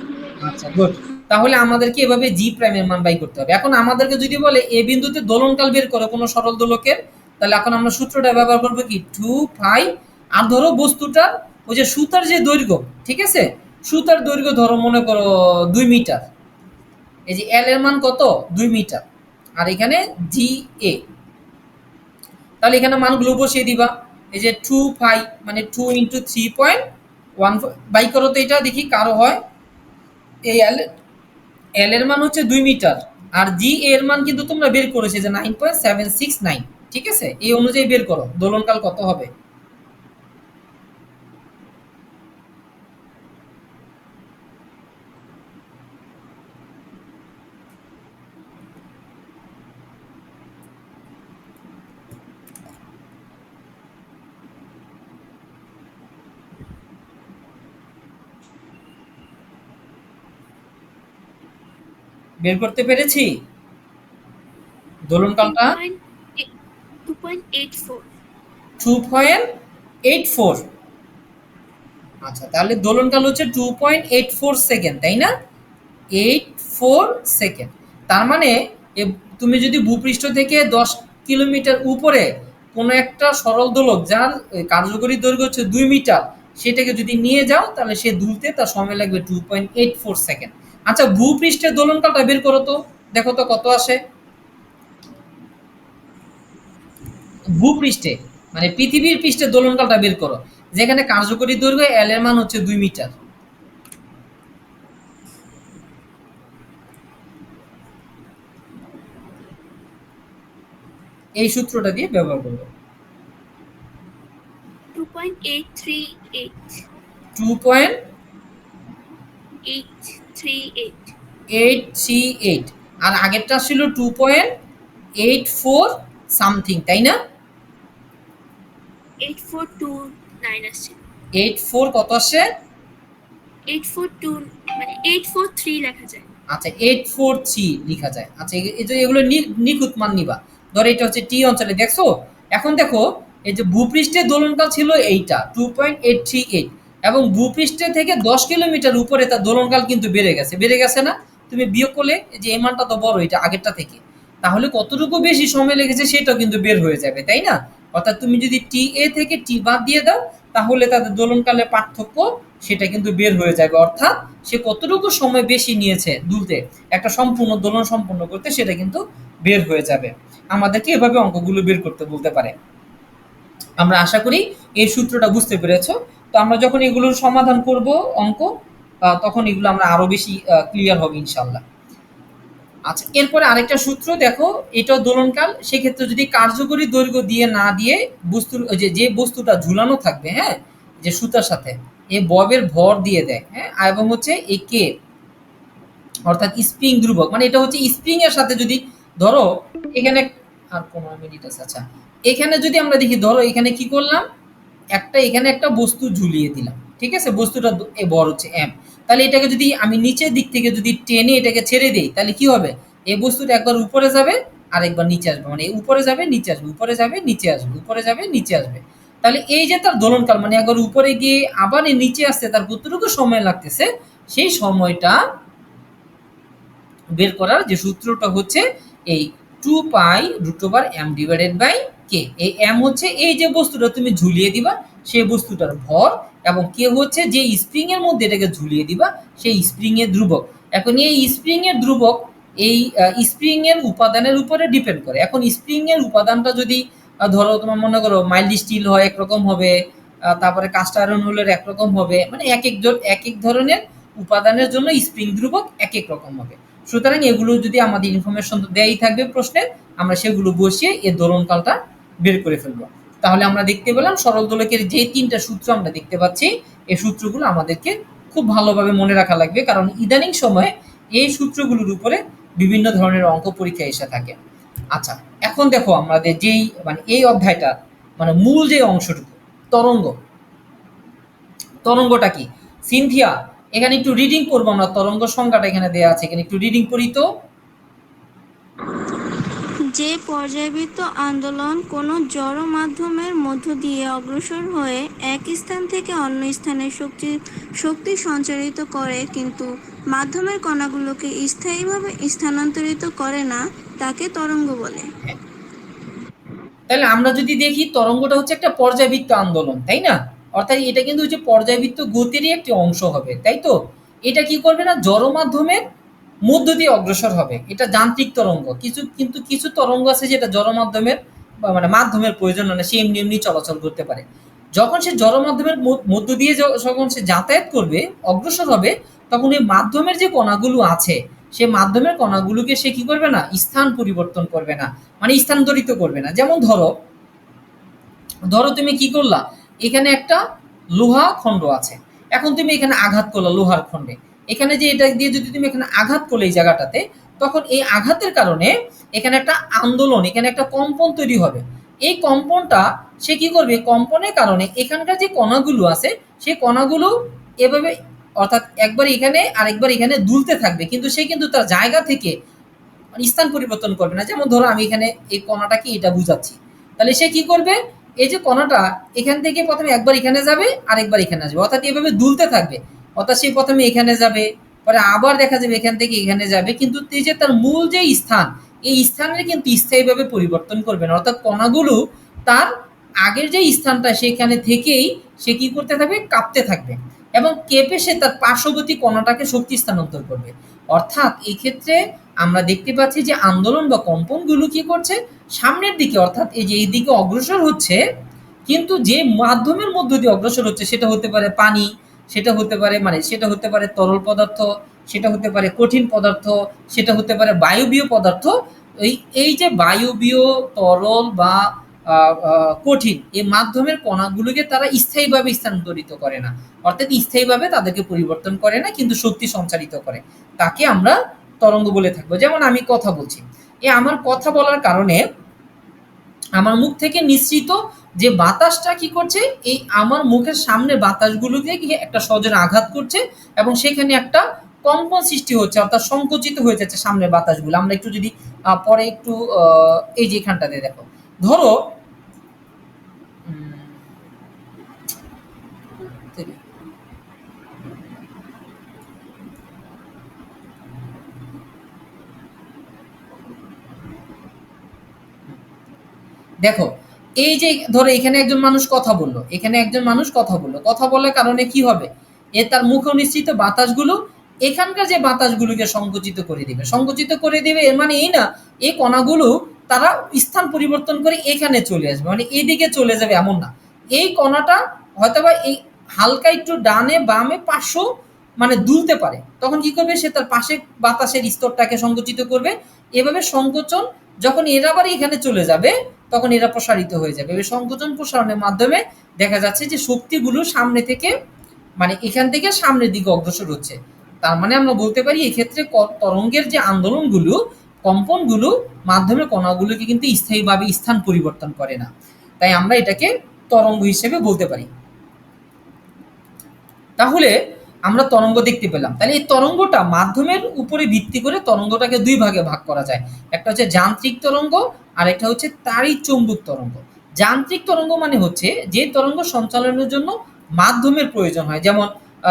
আচ্ছা, গুড। তাহলে আমাদেরকে এভাবে জি প্রাইমের মান বাই করতে হবে। এখন আমাদেরকে যদি বলে এ বিন্দুতে দোলনকাল বের করো কোনো সরল দোলকের, তাহলে এখন আমরা সূত্রটা ব্যবহার করবো কি, 2 পাই। আর ধরো বস্তুটার ওই যে সুতার যে দৈর্ঘ্য, ঠিক আছে, সুতার দৈর্ঘ্য ধরো মনে করো 2 মিটার, এই যে এল এর মান কত? 2 মিটার। আর এখানে জি এ, তাহলে এখানে মানগুলো বসিয়ে দিবা। এই যে 2 পাই মানে 2 × 3.1 বাই করো তো, এটা দেখি কারো হয়। এই এল এর মান হচ্ছে 2 মিটার, আর জি এর মান কিন্তু তোমরা বের করেছে যে 9.769, ঠিক আছে? এই অনুযায়ী বের করো দোলনকাল কত হবে। বের করতে পেরেছি দোলনকালটা? 2.84। 2.84। আচ্ছা, তাহলে দোলনকাল হচ্ছে 2.84 সেকেন্ড, তাই না? 84 সেকেন্ড। তার মানে তুমি যদি ভূপৃষ্ঠ থেকে 10 কিলোমিটার উপরে কোনো একটা সরল দোলক যার কার্যকরী দৈর্ঘ্য হচ্ছে 2 মিটার, সেটাকে যদি নিয়ে যাও তাহলে সে দুলতে তার সময় লাগবে 2.84 সেকেন্ড। আচ্ছা, ভূপৃষ্ঠের দোলনকালটা বের করো তো, দেখো তো কত আসে। ভূপৃষ্ঠে মানে পৃথিবীর পৃষ্ঠে দোলনকালটা বের করো, যেখানে কার্যকরী দৈর্ঘ্য এল এর মান হচ্ছে 2 মিটার। এই সূত্রটা দিয়ে ব্যবহার করবো। 2.838। 2.838। 838। আর আগেরটা ছিল 2.84 সামথিং, তাই না? 8429 আসছে। 84 কত আসে? 842 মানে 843 লেখা যায়। আচ্ছা, 843 লিখা যায়। আচ্ছা, এই যে এগুলো নিখুঁত মান নিবা। ধরো এটা হচ্ছে টি অঞ্চলে, দেখছো? এখন দেখো, এই যে ভূপৃষ্ঠের দোলনকাল ছিল এইটা 2.838, এবং ভূপৃষ্ঠে থেকে 10 কিলোমিটার উপরে তার দোলনকাল কিন্তু বেড়ে গেছে না? তুমি বিয়োগ করলে যে এই মানটা তো বড় এটা আগেরটা থেকে, তাহলে কতটুকু বেশি সময় লেগেছে সেটাও কিন্তু বের হয়ে যাবে, তাই না? অর্থাৎ তুমি যদি টি এ থেকে টি বাদ দিয়ে দাও, তাহলে তাদের দোলনকালের পার্থক্য সেটা কিন্তু বের হয়ে যাবে। অর্থাৎ সে কতটুকু সময় বেশি নিয়েছে দুলতে, একটা সম্পূর্ণ দোলন সম্পূর্ণ করতে, সেটা কিন্তু বের হয়ে যাবে। আমাদেরকে এভাবে অঙ্কগুলো বের করতে বলতে পারে। আমরা আশা করি এই সূত্রটা বুঝতে পেরেছো। তো আমরা যখন এগুলোর সমাধান করব অঙ্ক, তখন এগুলো আমরা আরো বেশি ক্লিয়ার হবে ইনশাল্লাহ। আচ্ছা, এরপরে আরেকটা সূত্র দেখো, এটাও দোলনকাল। সেক্ষেত্রে যদি কার্যকরী দৈর্ঘ্য দিয়ে না দিয়ে বস্তুর যে বস্তুটা ঝুলানো থাকবে, হ্যাঁ, যে সুতার সাথে এই ববের ভর দিয়ে দেয়, হ্যাঁ, এবং হচ্ছে এই কে, অর্থাৎ স্প্রিং ধ্রুবক, মানে এটা হচ্ছে স্প্রিং এর সাথে যদি ধরো এখানে আর 15 মিনিট আছে। আচ্ছা, এখানে যদি আমরা দেখি, ধরো এখানে কি করলাম, এখানে একটা বস্তু ঝুলিয়ে দিলাম, ঠিক আছে? বস্তুটা বড় হচ্ছে এম। তাহলে এটাকে যদি আমি নিচের দিক থেকে যদি টেনে এটাকে ছেড়ে দিই, তাহলে কি হবে? এই বস্তুটা একবার উপরে যাবে আর একবার নিচে আসবে, মানে উপরে যাবে নিচে আসবে, উপরে যাবে নিচে আসবে, উপরে যাবে নিচে আসবে। তাহলে এই যে তার দোলনকাল, মানে একবার উপরে গিয়ে আবার নিচে আসতে তার কতটুকু সময় লাগতেছে, সেই সময়টা বের করার যে সূত্রটা হচ্ছে এই 2π√m/k। এই m হচ্ছে এই যে বস্তুটা তুমি ঝুলিয়ে দিবা সেই বস্তুটার ভর, এবং কে হচ্ছে যে স্প্রিং এর মধ্যে এটাকে ঝুলিয়ে দিবা সেই স্প্রিং এর ধ্রুবক। এখন এই স্প্রিং এর ধ্রুবক এই স্প্রিং এর উপাদানের উপরে ডিপেন্ড করে। এখন স্প্রিং এর উপাদানটা যদি ধরো তোমার মনে করো মাইল্ড স্টিল হয় একরকম হবে, তারপরে কাস্ট আয়রন হলের একরকম হবে, মানে এক এক ধরনের উপাদানের জন্য স্প্রিং ধ্রুবক এক এক রকম হবে। সুতরাং এগুলো যদি আমাদের ইনফরমেশন দেয়াই থাকবে প্রশ্নে, আমরা সেগুলো বসিয়ে এর দোলনকালটা বের করে ফেলবো। তাহলে আমরা দেখতে পেলাম সরল দোলকের যে 3টা সূত্র আমরা দেখতে পাচ্ছি, এই সূত্রগুলো আমাদেরকে খুব ভালোভাবে মনে রাখা লাগবে, কারণ ইদানিং সময়ে এই সূত্রগুলোর উপরে বিভিন্ন ধরনের অঙ্ক পরীক্ষা এসে থাকে। আচ্ছা, এখন দেখো আমাদের যেই মানে এই অধ্যায়টা মানে মূল যে অংশটুকু, তরঙ্গ। তরঙ্গটা কি সিনথিয়া? এখানে একটু রিডিং করবো আমরা, তরঙ্গ সংখ্যাটা এখানে দেওয়া আছে, এখানে একটু রিডিং করি তো। যে পর্যায়বৃত্ত আন্দোলন কোনো জড় মাধ্যমের মধ্য দিয়ে অগ্রসর হয়ে এক স্থান থেকে অন্য স্থানে শক্তি সঞ্চারিত করে কিন্তু মাধ্যমের কণাগুলোকে স্থায়ীভাবে স্থানান্তরিত করে না, তাকে তরঙ্গ বলে। তাহলে আমরা যদি দেখি তরঙ্গটা হচ্ছে একটা পর্যায়বৃত্ত আন্দোলন, তাই না? অর্থাৎ এটা কিন্তু হচ্ছে পর্যায়বৃত্ত গতিরই একটি অংশ হবে, তাই তো? এটা কি করবে না, জড় মাধ্যমের মধ্য দিয়ে অগ্রসর হবে। এটা যান্ত্রিক তরঙ্গ। কিন্তু কিছু তরঙ্গ আছে যেটা জড় মাধ্যমের মানে মাধ্যমের প্রয়োজন হয় না, সে এমনি এমনি চলাচল করতে পারে। যখন সে জড় মাধ্যমের মধ্য দিয়ে যখন সে যাতায়াত করবে, অগ্রসর হবে, তখন এই মাধ্যমের যে কণাগুলো আছে সে মাধ্যমের কণাগুলোকে সে কি করবে না, স্থান পরিবর্তন করবে না, মানে স্থানান্তরিত করবে না। যেমন ধরো ধরো তুমি কি করলা, এখানে একটা লোহা খণ্ড আছে, এখন তুমি এখানে আঘাত করলা লোহার খণ্ডে, এখানে যে এটা দিয়ে যদি তুমি এখানে আঘাত করলে এই জায়গাটাতে, তখন এই আঘাতের কারণে এখানে একটা আন্দোলন, এখানে একটা কম্পন তৈরি হবে। এই কম্পনটা সে কি করবে, কম্পনের কারণে এখানকার যে কণাগুলো আছে সেই কণাগুলো এভাবে অর্থাৎ একবার এখানে আরেকবার এখানে দুলতে থাকবে, কিন্তু সে কিন্তু তার জায়গা থেকে মানে স্থান পরিবর্তন করবে না। যেমন ধরো আমি এখানে এই কণাটাকে এটা বুঝাচ্ছি, তাহলে সে কি করবে, এই যে কণাটা এখান থেকে প্রথমে একবার এখানে যাবে আরেকবার এখানে আসবে, অর্থাৎ এভাবে দুলতে থাকবে। অর্থাৎ সে প্রথমে এখানে যাবে, পরে আবার দেখা যাবে এখান থেকে এখানে যাবে, কিন্তু এই যে তার মূল যে স্থান, এই স্থানের কিন্তু স্থায়ীভাবে পরিবর্তন করবে না। অর্থাৎ কণাগুলো তার আগের যে স্থানটা সেখানে থেকেই সে কি করতে থাকবে, কাঁপতে থাকবে এবং কেঁপে সে তার পার্শ্ববর্তী কণাটাকে শক্তি স্থানান্তর করবে। অর্থাৎ এই ক্ষেত্রে আমরা দেখতে পাচ্ছি যে আন্দোলন বা কম্পনগুলো কি করছে, সামনের দিকে অর্থাৎ এই যে এই দিকে অগ্রসর হচ্ছে, কিন্তু যে মাধ্যমের মধ্য দিয়ে অগ্রসর হচ্ছে সেটা হতে পারে পানি, সেটা হতে পারে সেটা হতে পারে তরল পদার্থ, সেটা হতে পারে কঠিন পদার্থ, সেটা হতে পারে বায়বীয় পদার্থ। এই এই যে বায়বীয়, তরল বা কঠিন এই মাধ্যমের কণাগুলোকে তারা স্থায়ীভাবে স্থানান্তরিত করে না, অর্থাৎ স্থায়ীভাবে তাদেরকে পরিবর্তন করে না, কিন্তু শক্তি সঞ্চারিত করে, তাকে আমরা তরঙ্গ বলে থাকবো। যেমন আমি কথা বলছি, এই আমার কথা বলার কারণে আমার মুখ থেকে নিঃসৃত যে বাতাসটা কি করছে, এই আমার মুখের সামনে বাতাসগুলোকে গিয়ে একটা সজোরে আঘাত করছে এবং সেখানে একটা কম্পন সৃষ্টি হচ্ছে, অর্থাৎ সংকুচিত হয়ে যাচ্ছে সামনের বাতাসগুলো। আমরা একটু যদি পরে একটু এই যে এখানটাতে দেখো, ধরো দেখো, এই যে ধরো এখানে একজন মানুষ কথা বললো, এখানে একজন মানুষ কথা বললো, কথা বলার কারণে কি হবে, এ তার মুখে নিঃসৃত বাতাসগুলো এখানকার যে বাতাসগুলোকে সংকুচিত করে দিবে, সংকুচিত করে দিবে। এর মানে এই না এই কণাগুলো তারা স্থান পরিবর্তন করে এখানে চলে আসবে, মানে এদিকে চলে যাবে এমন না। এই কণাটা হয়তোবা এই হালকা একটু ডানে বামে পার্শ্ব দুলতে পারে, তখন কি করবে, সে তার পাশে বাতাসের স্তরটাকে সংকুচিত করবে। এভাবে সংকোচন যখন এরা আবার এখানে চলে যাবে, তখন এরা প্রসারিত হয়ে যাবে। এই সংকোচন প্রসারণের মাধ্যমে দেখা যাচ্ছে যে শক্তিগুলো সামনে থেকে এখান থেকে সামনের দিকে অগ্রসর হচ্ছে। তার মানে আমরা বলতে পারি এক্ষেত্রে তরঙ্গের যে আন্দোলনগুলো, কম্পনগুলো মাধ্যমের কণাগুলোকে কিন্তু স্থায়ীভাবে স্থান পরিবর্তন করে না, তাই আমরা এটাকে তরঙ্গ হিসেবে বলতে পারি। তাহলে আমরা তরঙ্গ দেখতে পেলাম। তাহলে এই তরঙ্গটা মাধ্যমের উপরে ভিত্তি করে তরঙ্গটাকে দুই ভাগে ভাগ করা যায়, একটা হচ্ছে যান্ত্রিক তরঙ্গ আর একটা হচ্ছে তাড়িৎ চৌম্বক তরঙ্গ। যান্ত্রিক তরঙ্গ মানে হচ্ছে যে তরঙ্গ সঞ্চালনের জন্য মাধ্যমের প্রয়োজন হয়, যেমন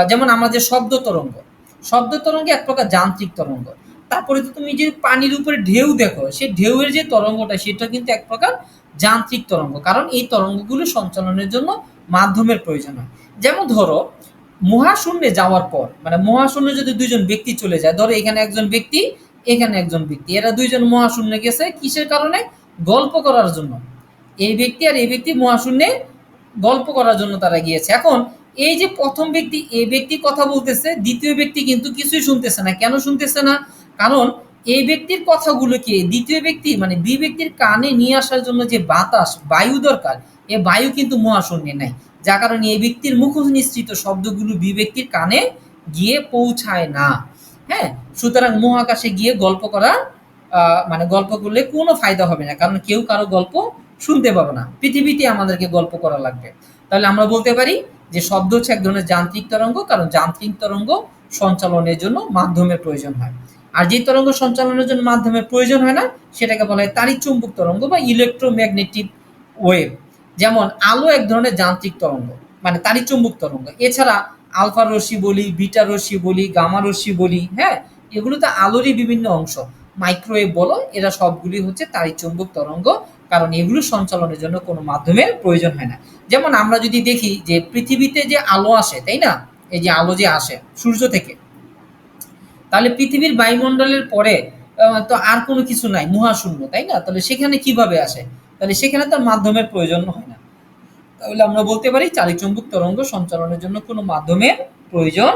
যেমন আমাদের শব্দ তরঙ্গ, শব্দ তরঙ্গ এক প্রকার যান্ত্রিক তরঙ্গ। তারপরে তো তুমি যে পানির উপরে ঢেউ দেখো, সেই ঢেউয়ের যে তরঙ্গটা সেটা কিন্তু এক প্রকার যান্ত্রিক তরঙ্গ, কারণ এই তরঙ্গগুলো সঞ্চালনের জন্য মাধ্যমের প্রয়োজন হয়। যেমন ধরো মহাশূন্যে যাওয়ার পর মহাশূন্যে যদি দুইজন ব্যক্তি চলে যায়, ধরো এখানে একজন ব্যক্তি এখানে একজন ব্যক্তি, এরা দুইজন মহাশূন্যে গেছে কিসের কারণে, গল্প করার জন্য। এই ব্যক্তি আর এই ব্যক্তি মহাশূন্যে গল্প করার জন্য তারা গিয়েছে। এখন এই যে প্রথম ব্যক্তি, এই ব্যক্তি কথা বলতেছে, দ্বিতীয় ব্যক্তি কিন্তু কিছুই শুনতেছে না। কেন শুনতেছে না, কারণ এই ব্যক্তির কথাগুলোকে দ্বিতীয় ব্যক্তি বি ব্যক্তির কানে নিয়ে আসার জন্য যে বাতাস বায়ু দরকার, এই বায়ু কিন্তু মহাশূন্যে নাই, যার কারণে এই ব্যক্তির মুখ নিঃসৃত শব্দগুলো বি ব্যক্তির কানে গিয়ে পৌঁছায় না। হ্যাঁ, সুতরাং মহাকাশে গিয়ে গল্প করা গল্প করলে কোনো ফায়দা হবে না, কারণ কেউ কারো গল্প শুনতে পাবে না। পৃথিবীতে আমাদেরকে গল্প করা লাগবে। তাহলে আমরা বলতে পারি যে শব্দ হচ্ছে এক ধরনের যান্ত্রিক তরঙ্গ, কারণ যান্ত্রিক তরঙ্গ সঞ্চালনের জন্য মাধ্যমের প্রয়োজন হয়। আর যে তরঙ্গ সঞ্চালনের জন্য মাধ্যমের প্রয়োজন হয় না, সেটাকে বলা হয় তাড়িৎ চৌম্বক তরঙ্গ বা ইলেকট্রোম্যাগনেটিক ওয়েভ। যেমন আলো এক ধরনের যান্ত্রিক তরঙ্গ, তাড়িৎ চৌম্বক তরঙ্গ। এছাড়া আলফা রশ্মি বলি, বিটা রশ্মি বলি, গামা রশ্মি বলি, হ্যাঁ, এগুলো তো আলোরই বিভিন্ন অংশ। মাইক্রোওয়েভ বলো, এরা সবগুলি হচ্ছে তাড়িৎ চৌম্বক তরঙ্গ, কারণ এগুলো সঞ্চালনের জন্য কোনো মাধ্যমের প্রয়োজন হয় না। যেমন আমরা যদি দেখি যে পৃথিবীতে যে আলো আসে, তাই না, এই যে আলো যে আসে সূর্য থেকে, তাহলে পৃথিবীর বায়ুমণ্ডলের পরে তো আর কোনো কিছু নাই, মহাশূন্য, তাই না, তাহলে সেখানে কিভাবে আসে, তাহলে সেখানে তার মাধ্যমের প্রয়োজন হয় না। তাহলে আমরা বলতে পারি তাড়িৎ চৌম্বক তরঙ্গ সঞ্চালনের জন্য কোনো মাধ্যমের প্রয়োজন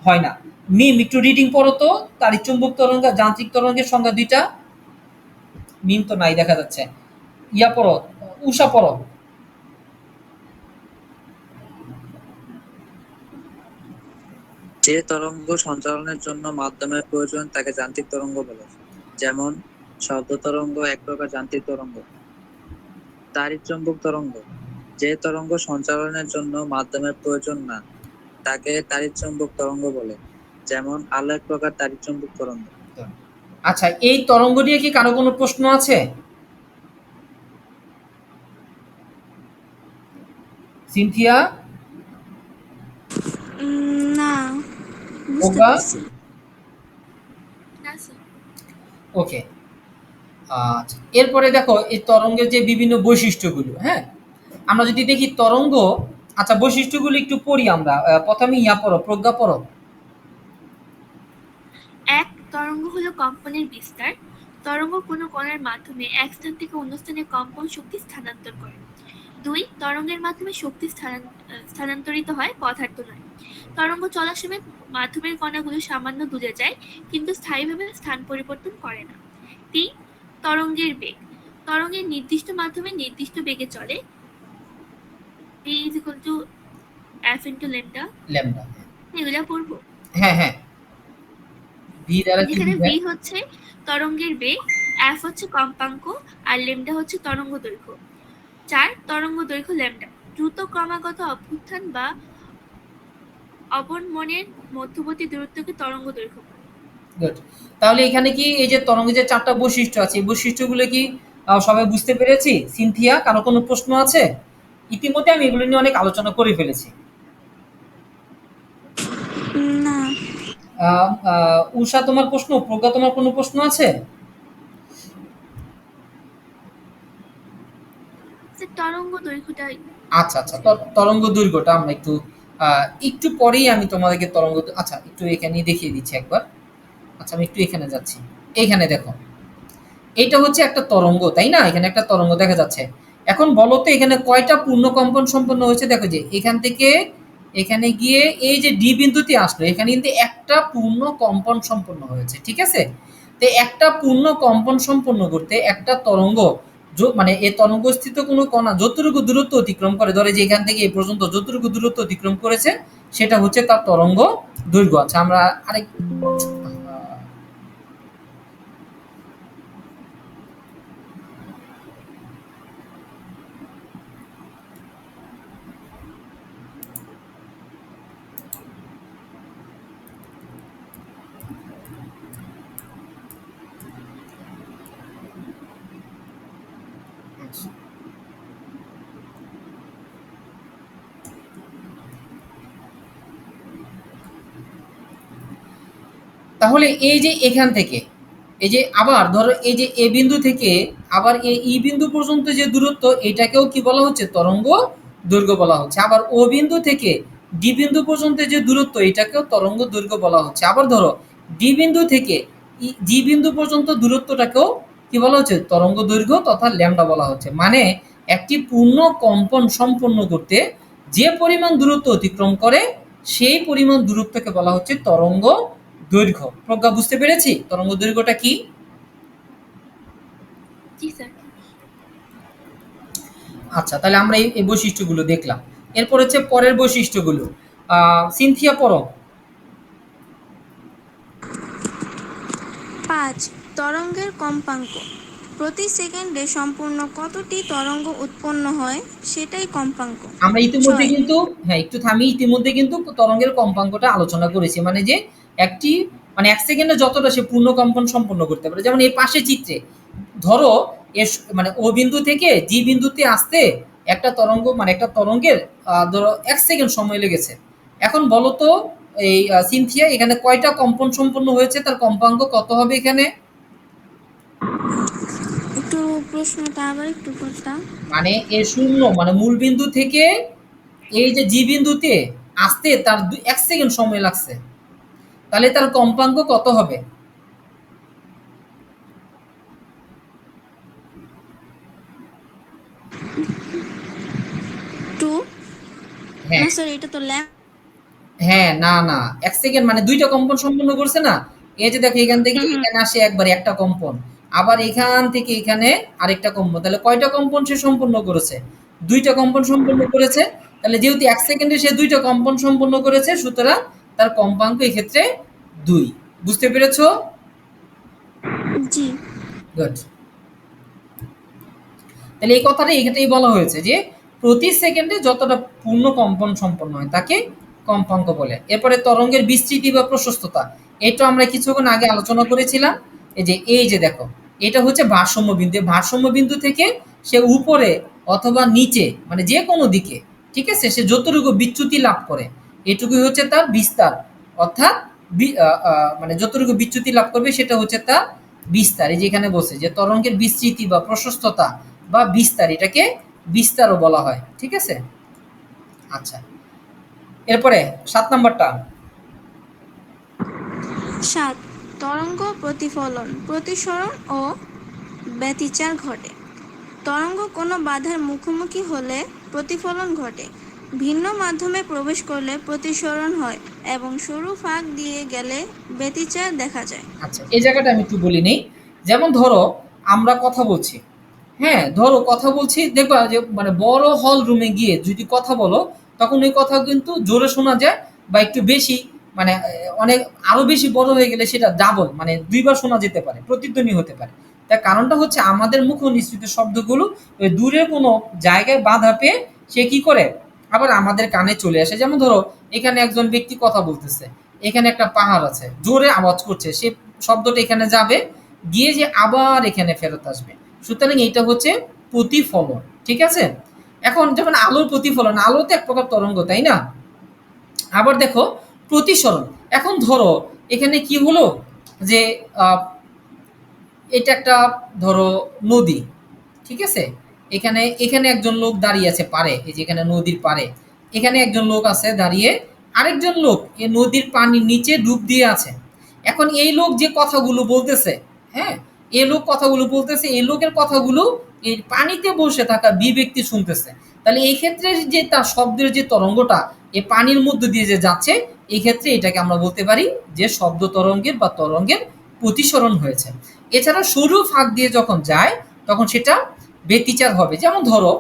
হয় না। মিম একটু রিডিং পড়ো তো, তাড়িৎ চৌম্বক তরঙ্গ যান্ত্রিক তরঙ্গের সংজ্ঞা দুইটা। মিম তো নাই দেখা যাচ্ছে, ইয়া পড়ো, উষা পড়ো। যে তরঙ্গ সঞ্চালনের জন্য মাধ্যমের প্রয়োজন তাকে যান্ত্রিক তরঙ্গ বলে। যেমন শব্দ তরঙ্গ এক প্রকার যান্ত্রিক তরঙ্গ। তাড়িৎ চৌম্বক তরঙ্গ, যে তরঙ্গ সঞ্চালনের জন্য মাধ্যমের প্রয়োজন না তাকে তাড়িৎচুম্বক তরঙ্গ বলে। যেমন আলো এক প্রকার তাড়িৎচুম্বক তরঙ্গ। আচ্ছা, এই তরঙ্গ নিয়ে কি কারো কোনো প্রশ্ন আছে? সিনথিয়া, না, বুঝতে প্রজ্ঞা? পারছি। না স্যার। ওকে। আচ্ছা, এরপরে দেখো এই তরঙ্গের যে বিভিন্ন বৈশিষ্ট্যগুলো, হ্যাঁ, আমরা যদি দেখি তরঙ্গ, আচ্ছা বৈশিষ্ট্যগুলো একটু পড়ি আমরা। প্রথমে ইয়া পড়ো, প্রজ্ঞা পড়ো। এক, তরঙ্গ হলো কম্পনের বিস্তার। তরঙ্গ কোনো কণার মাধ্যমে এক স্থান থেকে অন্য স্থানে কম্পন শক্তি স্থানান্তর করে। ২, তরঙ্গের মাধ্যমে শক্তি স্থানান্তরিত হয়, পদার্থ নয়। তরঙ্গ চলার সময় মাধ্যমের কণাগুলো সামান্য দূরে যায়, কিন্তু স্থায়ীভাবে স্থান পরিবর্তন করে না। ৩, তরঙ্গের বেগ। তরঙ্গের নির্দিষ্ট মাধ্যমে নির্দিষ্ট বেগে চলে। v f × lambda. ল্যামডা। এগুলা পড়বো। হ্যাঁ, হ্যাঁ। ভি দ্বারা কি যেখানে v বোঝায়? হচ্ছে তরঙ্গের বেগ, f হচ্ছে কম্পাঙ্ক, আর ল্যাম্ডা হচ্ছে তরঙ্গ দৈর্ঘ্য। ৪, তরঙ্গ দৈর্ঘ্য ল্যাম্ডা। দ্রুত ক্রমাগত অভ্যুত্থান বা অবনমনের মধ্যবর্তী দূরত্বকে তরঙ্গ দৈর্ঘ্য বলে। গুড। তাহলে এখানে কি এই যে তরঙ্গের যে ৪টা বৈশিষ্ট্য আছে, এই বৈশিষ্ট্যগুলো কি সবাই বুঝতে পেরেছি? সিনথিয়া, কারো কোনো প্রশ্ন আছে? ইতিমধ্যে আমি এগুলো নিয়ে অনেক আলোচনা করে ফেলেছি। না, উষা, তোমার প্রশ্ন? প্রজ্ঞা, তোমার কোনো প্রশ্ন আছে? স্যার, তরঙ্গ দৈর্ঘ্যটা আচ্ছা, আচ্ছা। তরঙ্গ দৈর্ঘ্যটা আমরা একটু পরেই আমি তোমাদেরকে আচ্ছা একটু এখানে দেখিয়ে দিচ্ছি একবার। আচ্ছা, আমি একটু এখানে যাচ্ছি। এইখানে দেখো। এইটা হচ্ছে একটা তরঙ্গ, তাই না? এখানে একটা তরঙ্গ দেখা যাচ্ছে। এখন বলো তো এখানে কয়টা পূর্ণ কম্পন সম্পন্ন হয়েছে? দেখো যে এখান থেকে এখানে গিয়ে এই যে ডি বিন্দুতে আসলো, এখানে কিন্তু একটা পূর্ণ কম্পন সম্পন্ন হয়েছে, ঠিক আছে? তো একটা পূর্ণ কম্পন সম্পন্ন করতে একটা তরঙ্গ মানে এই তরঙ্গস্থিত কোনো কণা যতটুকু দূরত্ব অতিক্রম করে, ধরে যে এখান থেকে এই পর্যন্ত যতটুকু দূরত্ব অতিক্রম করেছে সেটা হচ্ছে তার তরঙ্গ দৈর্ঘ্য। আচ্ছা, আমরা আরেক তাহলে এই যে এখান থেকে এই যে আবার ধরো এই যে এ বিন্দু থেকে আবার এই ই বিন্দু পর্যন্ত যে দূরত্ব, এটাকেও কি বলা হচ্ছে? তরঙ্গ দৈর্ঘ্য বলা হচ্ছে। আবার ও বিন্দু থেকে ডি বিন্দু পর্যন্ত যে দূরত্ব, এটাকেও তরঙ্গ দৈর্ঘ্য বলা হচ্ছে। আবার ধরো ডি বিন্দু থেকে জি বিন্দু পর্যন্ত দূরত্বটাকেও কি বলা হচ্ছে? তরঙ্গ দৈর্ঘ্য তথা ল্যামডা বলা হচ্ছে। মানে একটি পূর্ণ কম্পন সম্পন্ন করতে যে পরিমাণ দূরত্ব অতিক্রম করে সেই পরিমাণ দূরত্বকে বলা হচ্ছে তরঙ্গ দৈর্ঘ্য। প্রজ্ঞা, বুঝতে পেরেছি তরঙ্গ দৈর্ঘ্যটা কি? জি স্যার। আচ্ছা, তাহলে আমরা এই বৈশিষ্ট্যগুলো দেখলাম। এরপর হচ্ছে পরের বৈশিষ্ট্যগুলো। সিনথিয়া পড়ো। ৫, তরঙ্গের কম্পাঙ্ক। প্রতি সেকেন্ডে সম্পূর্ণ কতটি তরঙ্গ উৎপন্ন হয় সেটাই কম্পাঙ্ক। আমরা ইতিমধ্যে ৬, কিন্তু, হ্যাঁ একটু থামি, ইতিমধ্যে কিন্তু তরঙ্গের কম্পাঙ্কটা আলোচনা করেছি। মানে যে একটি মানে এক সেকেন্ডে যতটা সে পূর্ণ কম্পন সম্পন্ন করতে পারে। যেমন এই পাশে চিত্রে ধরো এর মানে ও বিন্দু থেকে জি বিন্দুতে আসতে একটা তরঙ্গ মানে একটা তরঙ্গের ধরো ১ সেকেন্ড সময় লেগেছে। এখন বলো তো এই সিনথিয়া, এখানে কয়টা কম্পন সম্পন্ন হয়েছে? তার কম্পাঙ্ক কত হবে এখানে? একটু প্রশ্নটা আবার একটু করতাম। মানে এ শূন্য মানে মূল বিন্দু থেকে এই যে জি বিন্দুতে আসতে তার ১ সেকেন্ড সময় লাগছে। তাহলে তার কম্পাঙ্ক কত হবে? 2, হ্যাঁ, না স্যার, এটা তো হ্যাঁ, না, না। ১ সেকেন্ড মানে ২ টা কম্পন সম্পন্ন করছে না? এই যে দেখো এখান থেকে হুম, হুম। এখানে আসে একবারে একটা কম্পন। আবার এখান থেকে এখানে আরেকটা কম্পন। তাহলে কয়টা কম্পন সে সম্পন্ন করেছে? ২ টা কম্পন সম্পন্ন করেছে। তাহলে যেহেতু ১ সেকেন্ডে সে ২ টা কম্পন সম্পন্ন করেছে, সুতরাং তার কম্পাঙ্ক এক্ষেত্রে ২। বুঝতে পেরেছো? জি। গুড। তাহলে এই কথাটা এখানেই বলা হয়েছে যে প্রতি সেকেন্ডে যতটা পূর্ণ কম্পন সম্পন্ন হয় তাকে কম্পাঙ্ক বলে। এরপরে তরঙ্গের বিস্তৃতি বা প্রশস্ততা, এটা আমরা কিছুক্ষণ আগে আলোচনা করেছিলাম। এই যে দেখো, এটা হচ্ছে ভারসাম্য বিন্দু। ভারসাম্য বিন্দু থেকে সে উপরে অথবা নিচে মানে যে কোনো দিকে, ঠিক আছে, সে যতটুকু বিচ্যুতি লাভ করে এটুকুই হচ্ছে তার বিস্তার, অর্থাৎ মানে যতটুকু বিচ্যুতি লাভ করবে সেটা হচ্ছে তার বিস্তার। এই যেখানে বলছে যে তরঙ্গের বিস্তৃতি বা প্রশস্ততা বা বিস্তার, এটাকে বিস্তারও বলা হয়, ঠিক আছে। আচ্ছা, এরপরে 7 নাম্বারটা। 7. তরঙ্গ প্রতিফলন, প্রতিসরণ ও ব্যতিচার ঘটে। তরঙ্গ কোনো বাধার মুখোমুখি হলে প্রতিফলন ঘটে, ভিন্ন মাধ্যমে প্রবেশ করলে প্রতিসরণ হয় এবং সরু ফাঁক দিয়ে গেলে ব্যতিচার দেখা যায়। আচ্ছা, এই জায়গাটা আমি একটু বলি নেই। যেমন ধরো আমরা কথা বলছি, হ্যাঁ, ধরো কথা বলছি, দেখবা যে মানে বড় হল রুমে গিয়ে যদি কথা বলো, তখন ওই কথা কিন্তু জোরে শোনা যায়, বা একটু বেশি মানে অনেক আরো বেশি বড় হয়ে গেলে সেটা ডাবল মানে 2 বার শোনা যেতে পারে, প্রতিধ্বনি হতে পারে। তার কারণটা হচ্ছে আমাদের মুখ নিঃসৃত শব্দগুলো ওই দূরের কোনো জায়গায় বাধা পেয়ে সে কি করে আবার আমাদের কানে চলে আসে। যেমন ধরো এখানে একজন ব্যক্তি কথা বলতেছে, এখানে একটা পাহাড় আছে, জোরে আওয়াজ করছে, সে শব্দটা এখানে যাবে, গিয়ে যে আবার এখানে ফেরত আসবে। সুতরাং এইটা হচ্ছে প্রতিফলন, ঠিক আছে। এখন যখন আলোর প্রতিফলন, আলো তো এক প্রকার তরঙ্গ, তাই না। আবার দেখো প্রতিসরণ। এখন ধরো এখানে কি হলো যে আহ, এটা একটা ধরো নদী, ঠিক আছে। এখানে এখানে একজন লোক দাঁড়িয়ে আছে পারে, এই যে এখানে নদীর পারে, এখানে একজন লোক আছে দাঁড়িয়ে, আরেকজন লোক এই নদীর পানির নিচে ডুব দিয়ে আছে। এখন এই লোক যে কথাগুলো বলতেছে, হ্যাঁ, এই লোক কথাগুলো বলতেছে, এই লোকের কথাগুলো এই পানিতে বসে থাকা বি ব্যক্তি শুনতেছে। তাহলে এই ক্ষেত্রে যে তার শব্দের যে তরঙ্গটা এই পানির মধ্যে দিয়ে যে যাচ্ছে, এই ক্ষেত্রে এটাকে আমরা বলতে পারি যে শব্দ তরঙ্গের বা তরঙ্গের প্রতিসরণ হয়েছে। এছাড়া সরু ফাঁক দিয়ে যখন যায় তখন সেটা ব্যতিচার হবে। যেমন ধরো